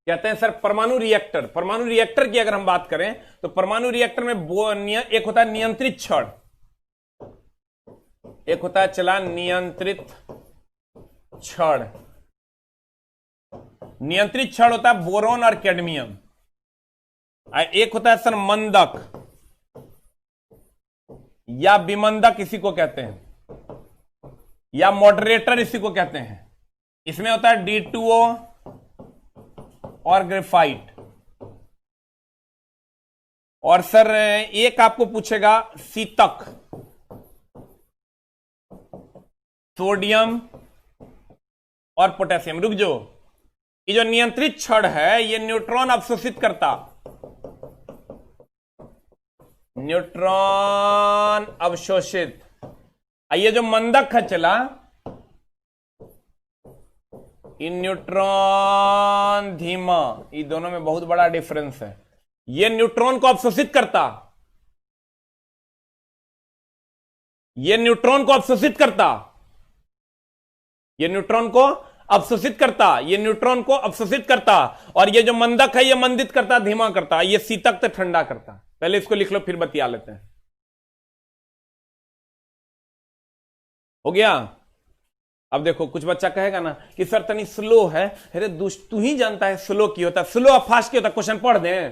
कहते हैं सर परमाणु रिएक्टर, परमाणु रिएक्टर की अगर हम बात करें तो परमाणु रिएक्टर में एक होता है नियंत्रित छड़, एक होता है चला नियंत्रित छड़। नियंत्रित छड़ होता है बोरोन और कैडमियम। एक होता है सर मंदक या विमंदक इसी को कहते हैं, या मॉडरेटर इसी को कहते हैं। इसमें होता है D2O और ग्रेफाइट। और सर एक आपको पूछेगा सीतक, सोडियम और पोटेशियम। रुक जो, ये जो नियंत्रित छड़ है ये न्यूट्रॉन अवशोषित करता, न्यूट्रॉन अवशोषित। ये जो मंदक है चला, इन न्यूट्रॉन धीमा, ये दोनों में बहुत बड़ा डिफरेंस है। ये न्यूट्रॉन को अवशोषित करता, ये न्यूट्रॉन को अवशोषित करता, ये न्यूट्रॉन को अवशोषित करता, ये न्यूट्रॉन को अवशोषित करता। और ये जो मंदक है ये मंदित करता, धीमा करता। ये शीतक तो ठंडा करता। पहले इसको लिख लो फिर बतिया लेते हैं। हो गया। अब देखो कुछ बच्चा कहेगा ना कि सर तनी स्लो है। अरे तू ही जानता है स्लो की होता, स्लो और फास्ट की होता। क्वेश्चन पढ़ दें,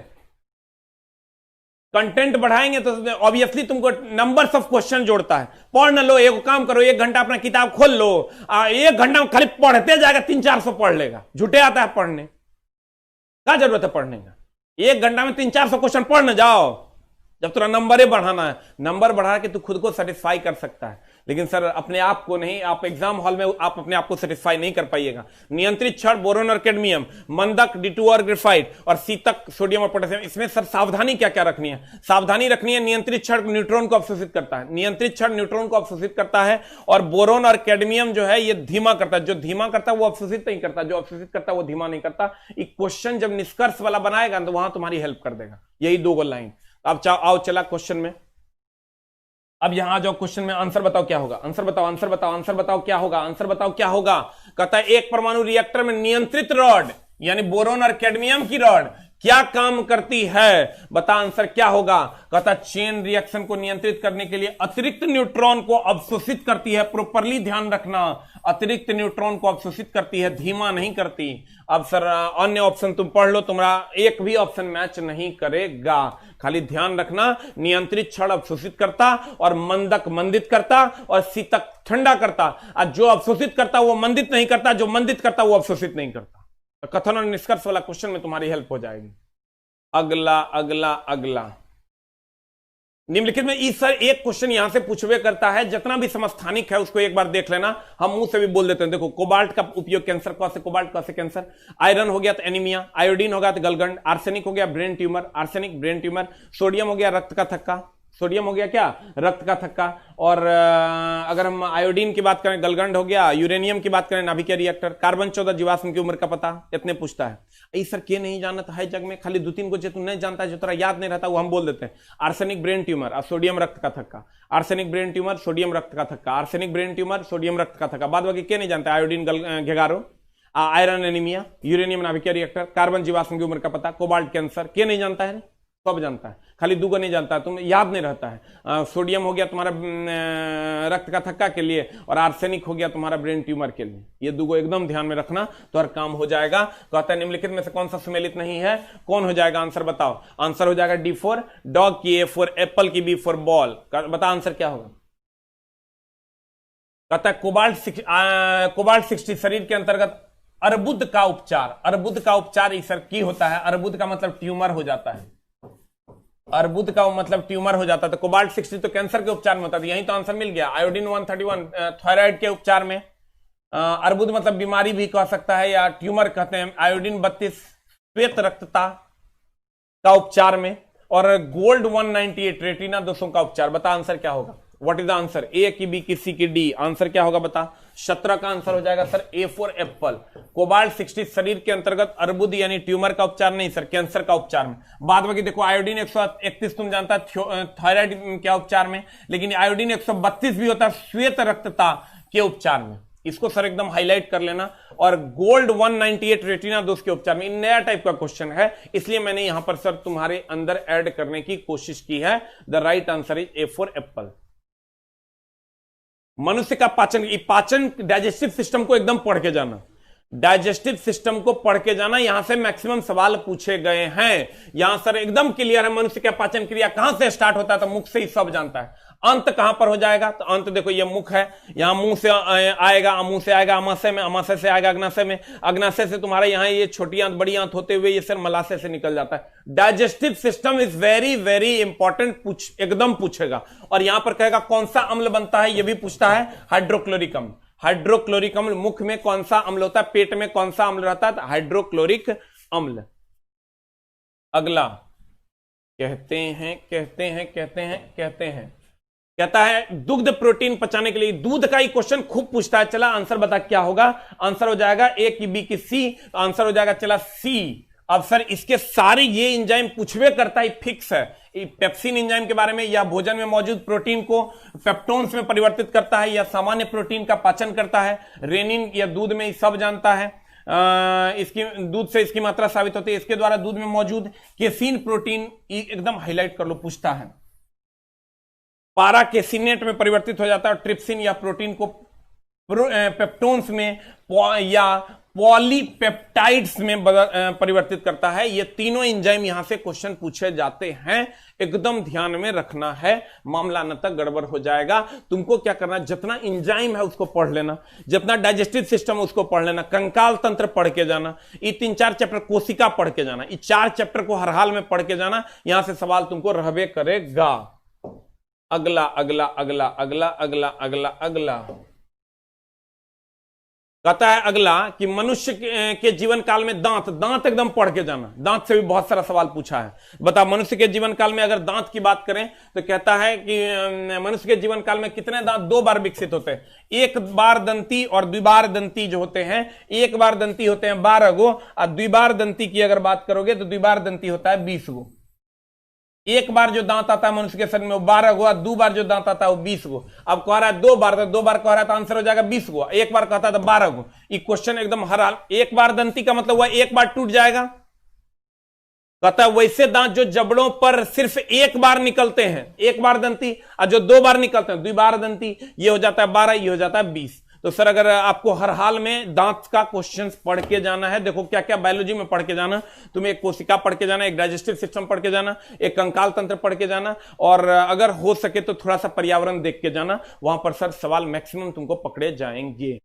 कंटेंट बढ़ाएंगे तो ऑब्वियसली तुमको नंबर्स ऑफ क्वेश्चन जोड़ता है। पढ़ न लो, एक काम करो, 1 घंटा अपना किताब खोल लो, 1 घंटा में खाली पढ़ते जाएगा, 300-400 पढ़ लेगा। झूठे आता है पढ़ने, क्या जरूरत है पढ़ने का? 1 घंटा में 300-400 क्वेश्चन पढ़ न जाओ। जब तुरा नंबर बढ़ाना है, नंबर बढ़ा के तू खुद को सेटिस्फाई कर सकता है, लेकिन सर अपने आप को नहीं। आप एग्जाम हॉल में आप अपने आप को सेटिस्फाई नहीं कर पाइएगा। नियंत्रित छड़ बोरोन और कैडमियम, मंदक D2O और ग्रेफाइट, और सीतक सोडियम और पोटेशियम। इसमें सर सावधानी क्या क्या रखनी है? सावधानी रखनी है, नियंत्रित छड़ न्यूट्रॉन को अवशोषित करता है, नियंत्रित छड़ न्यूट्रॉन को अवशोषित करता है। और बोरोन और कैडमियम जो है ये धीमा करता है। जो धीमा करता है वो अवशोषित नहीं करता, जो अवशोषित करता है वो धीमा नहीं करता। एक क्वेश्चन जब निष्कर्ष वाला बनाएगा तो वहां तुम्हारी हेल्प कर देगा। यही 2 लाइन। अब आओ चला क्वेश्चन में। अब यहां जाओ क्वेश्चन में, आंसर बताओ क्या होगा? आंसर बताओ, आंसर बताओ, आंसर बताओ क्या होगा? आंसर बताओ क्या होगा? कहता है एक परमाणु रिएक्टर में नियंत्रित रॉड यानी बोरोन और कैडमियम की रॉड क्या काम करती है? बता आंसर क्या होगा? कहता चेन रिएक्शन को नियंत्रित करने के लिए अतिरिक्त न्यूट्रॉन को अवशोषित करती है। प्रॉपरली ध्यान रखना, अतिरिक्त न्यूट्रॉन को अवशोषित करती है, धीमा नहीं करती। अब सर अन्य ऑप्शन तुम पढ़ लो, तुम्हारा एक भी ऑप्शन मैच नहीं करेगा। खाली ध्यान रखना, नियंत्रित छड़ अवशोषित करता और मंदक मंदित करता और शीतक ठंडा करता। और जो अवशोषित करता वो मंदित नहीं करता, जो मंदित करता वो अवशोषित नहीं करता। कथन और निष्कर्ष वाला क्वेश्चन में तुम्हारी हेल्प हो जाएगी। अगला अगला अगला निम्नलिखित में इस सर एक क्वेश्चन यहां से पूछवे करता है, जितना भी समस्थानिक है उसको एक बार देख लेना। हम मुंह से भी बोल देते हैं। देखो कोबाल्ट का उपयोग कैंसर, कौन से कोबाल्ट, कौन से कैंसर। आयरन हो गया तो एनीमिया, आयोडीन हो गया तो गलगंड, आर्सेनिक हो गया brain tumour, arsenic brain tumour, sodium हो गया रक्त का थक्का, सोडियम हो गया क्या? रक्त का थक्का। और अगर हम आयोडीन की बात करें गलगंड हो गया, यूरेनियम की बात करें नाभिकीय रिएक्टर, कार्बन 14 जीवाश्म की उम्र का पता। इतने पूछता है। ये सर के नहीं जानता है जग में, खाली 2-3 को जो तू नहीं जानता है, जो तेरा याद नहीं रहता वो हम बोल देते हैं। आर्सेनिक ब्रेन ट्यूमर और सोडियम रक्त का थक्का, आर्सेनिक ब्रेन ट्यूमर सोडियम रक्त का थक्का, आर्सेनिक ब्रेन ट्यूमर सोडियम रक्त का थक्का। बाद बाकी के नहीं जानता? आयोडीन घेगारो, आयरन एनीमिया, यूरेनियम नाभिकीय रिएक्टर, कार्बन जीवाश्म की उम्र का पता, कोबाल्ट कैंसर। के नहीं जानता है? सब जानता है, खाली 2 को नहीं जानता है, तुम याद नहीं रहता है। सोडियम हो गया तुम्हारा रक्त का थक्का के लिए, और आर्सेनिक हो गया तुम्हारा ब्रेन ट्यूमर के लिए। ये 2 को एकदम ध्यान में रखना तो हर काम हो जाएगा। कहता है निम्नलिखित में से कौन सा सुमेलित नहीं है? कौन हो जाएगा? आंसर बताओ। आंसर हो जाएगा D4 डॉग की, A4 एप्पल की, B4 बॉल। बता आंसर क्या होगा? कहता है कोबाल्ट 60 शरीर के अंतर्गत अर्बुद का उपचार। अर्बुद का उपचार सर की होता है। अर्बुद का मतलब ट्यूमर हो जाता है, अर्बुद का मतलब ट्यूमर हो जाता है। तो कोबाल्ट 60 तो कैंसर के उपचार में होता है, यही तो आंसर मिल गया। आयोडीन 131 थायराइड के उपचार में। अर्बुद मतलब बीमारी भी कह सकता है या ट्यूमर कहते हैं। आयोडीन 32 श्वेत रक्तता का उपचार में। और गोल्ड 198 रेटिना दोषों का उपचार। बता आंसर क्या होगा? What is the answer? A की, बी की, सी की, डी। आंसर क्या होगा बता? 17 का आंसर हो जाएगा सर A4 एप्पल। कोबाल्ट 60 शरीर के अंतर्गत अर्बुद यानी ट्यूमर का उपचार नहीं सर, कैंसर का उपचार में। बाद में देखो आयोडीन 131 तुम जानता है थायराइड क्या उपचार में, लेकिन आयोडीन 132 भी होता है श्वेत रक्तता के उपचार में। इसको सर एकदम हाईलाइट कर लेना। और गोल्ड 198 रेटिना दोष के उपचार में नया टाइप का क्वेश्चन है, इसलिए मैंने यहां पर सर तुम्हारे अंदर ऐड करने की कोशिश की है। The right answer is A for Apple. मनुष्य का पाचन डाइजेस्टिव सिस्टम को एकदम पढ़ के जाना, डाइजेस्टिव सिस्टम को पढ़ के जाना। यहां से मैक्सिमम सवाल पूछे गए हैं। यहां सर एकदम क्लियर है, मनुष्य का पाचन क्रिया कहां से स्टार्ट होता है, तो मुख से ही सब जानता है। अंत कहां पर हो जाएगा, तो अंत देखो ये मुख है, यहां मुंह से आएगा, मुंह से आएगा अमाशय में, अमाशय से आएगा अग्नाशय में, अग्नाशय से तुम्हारे यहां ये छोटी आंत बड़ी आंत होते हुए ये सर मलाशय से निकल जाता है। Digestive system is very very important, एकदम पूछेगा। और यहां पर कहेगा कौन सा अम्ल बनता है, यह भी पूछता है। हाइड्रोक्लोरिक अम्ल, हाइड्रोक्लोरिक अम्ल। मुख में कौन सा अम्ल होता है, पेट में कौन सा अम्ल रहता है, तो हाइड्रोक्लोरिक अम्ल। अगला कहता है दुग्ध प्रोटीन पचाने के लिए, दूध का ही क्वेश्चन खूब पूछता है। चला आंसर बता क्या होगा, आंसर हो जाएगा ए की बी की सी, आंसर हो जाएगा चला सी। अब सर इसके सारे ये एंजाइम पूछवे करता है, फिक्स है। पेप्सिन एंजाइम के बारे में, या भोजन में मौजूद प्रोटीन को पेप्टोन्स में परिवर्तित करता है, या सामान्य प्रोटीन का पाचन करता है, रेनिन या दूध में सब जानता है। इसकी दूध से इसकी मात्रा साबित होती है, इसके द्वारा दूध में मौजूद केसीन प्रोटीन एकदम हाईलाइट कर लो, पूछता है। पारा केसिनेट में परिवर्तित हो जाता है, ट्रिप्सिन या प्रोटीन को पेप्टोन्स में या पॉलीपेप्टाइड्स में परिवर्तित करता है। ये तीनों एंजाइम यहां से क्वेश्चन पूछे जाते हैं, एकदम ध्यान में रखना है, मामला न तक गड़बड़ हो जाएगा। तुमको क्या करना, जितना एंजाइम है उसको पढ़ लेना, जितना डाइजेस्टिव सिस्टम है उसको पढ़ लेना, कंकाल तंत्र पढ़ के जाना, ये 3-4 चैप्टर, कोशिका पढ़ के जाना, ये 4 चैप्टर को हर हाल में पढ़ के जाना। यहां से सवाल तुमको रहबे करेगा। अगला अगला अगला अगला अगला अगला अगला कहता है अगला कि मनुष्य के जीवन काल में दांत एकदम पढ़ के जाना। दांत से भी बहुत सारा सवाल पूछा है। बता मनुष्य के जीवन काल में अगर दांत की बात करें तो कहता है कि मनुष्य के जीवन काल में कितने दांत 2 बार विकसित होते हैं, एक बार दंती और द्विबार दंती जो होते हैं। एक बार दंती होते हैं 12 गो, और द्विबार दंती की अगर बात करोगे तो द्विबार दंती होता है 20 गो। एक बार जो दांत आता है मनुष्य के शरीर में वो 12 गो, 2 बार जो दांत आता है वो 20 गो। अब कह रहा है 2 बार, तो 2 बार कह रहा है तो आंसर हो जाएगा 20 गो। एक बार कहता है तो 12 गो। ये क्वेश्चन एकदम हर हाल। एक बार दंती का मतलब हुआ एक बार टूट जाएगा। कहता है वैसे दांत जो जबड़ों पर सिर्फ एक बार निकलते हैं, एक बार दंती, और जो 2 बार निकलते हैं द्विबार दंती, ये हो जाता है 12, ये हो जाता है 20। तो सर अगर आपको हर हाल में दांत का क्वेश्चंस पढ़ के जाना है, देखो क्या क्या बायोलॉजी में पढ़ के जाना, तुम्हें एक कोशिका पढ़ के जाना, एक डाइजेस्टिव सिस्टम पढ़ के जाना, एक कंकाल तंत्र पढ़ के जाना, और अगर हो सके तो थोड़ा सा पर्यावरण देख के जाना। वहां पर सर सवाल मैक्सिमम तुमको पकड़े जाएंगे।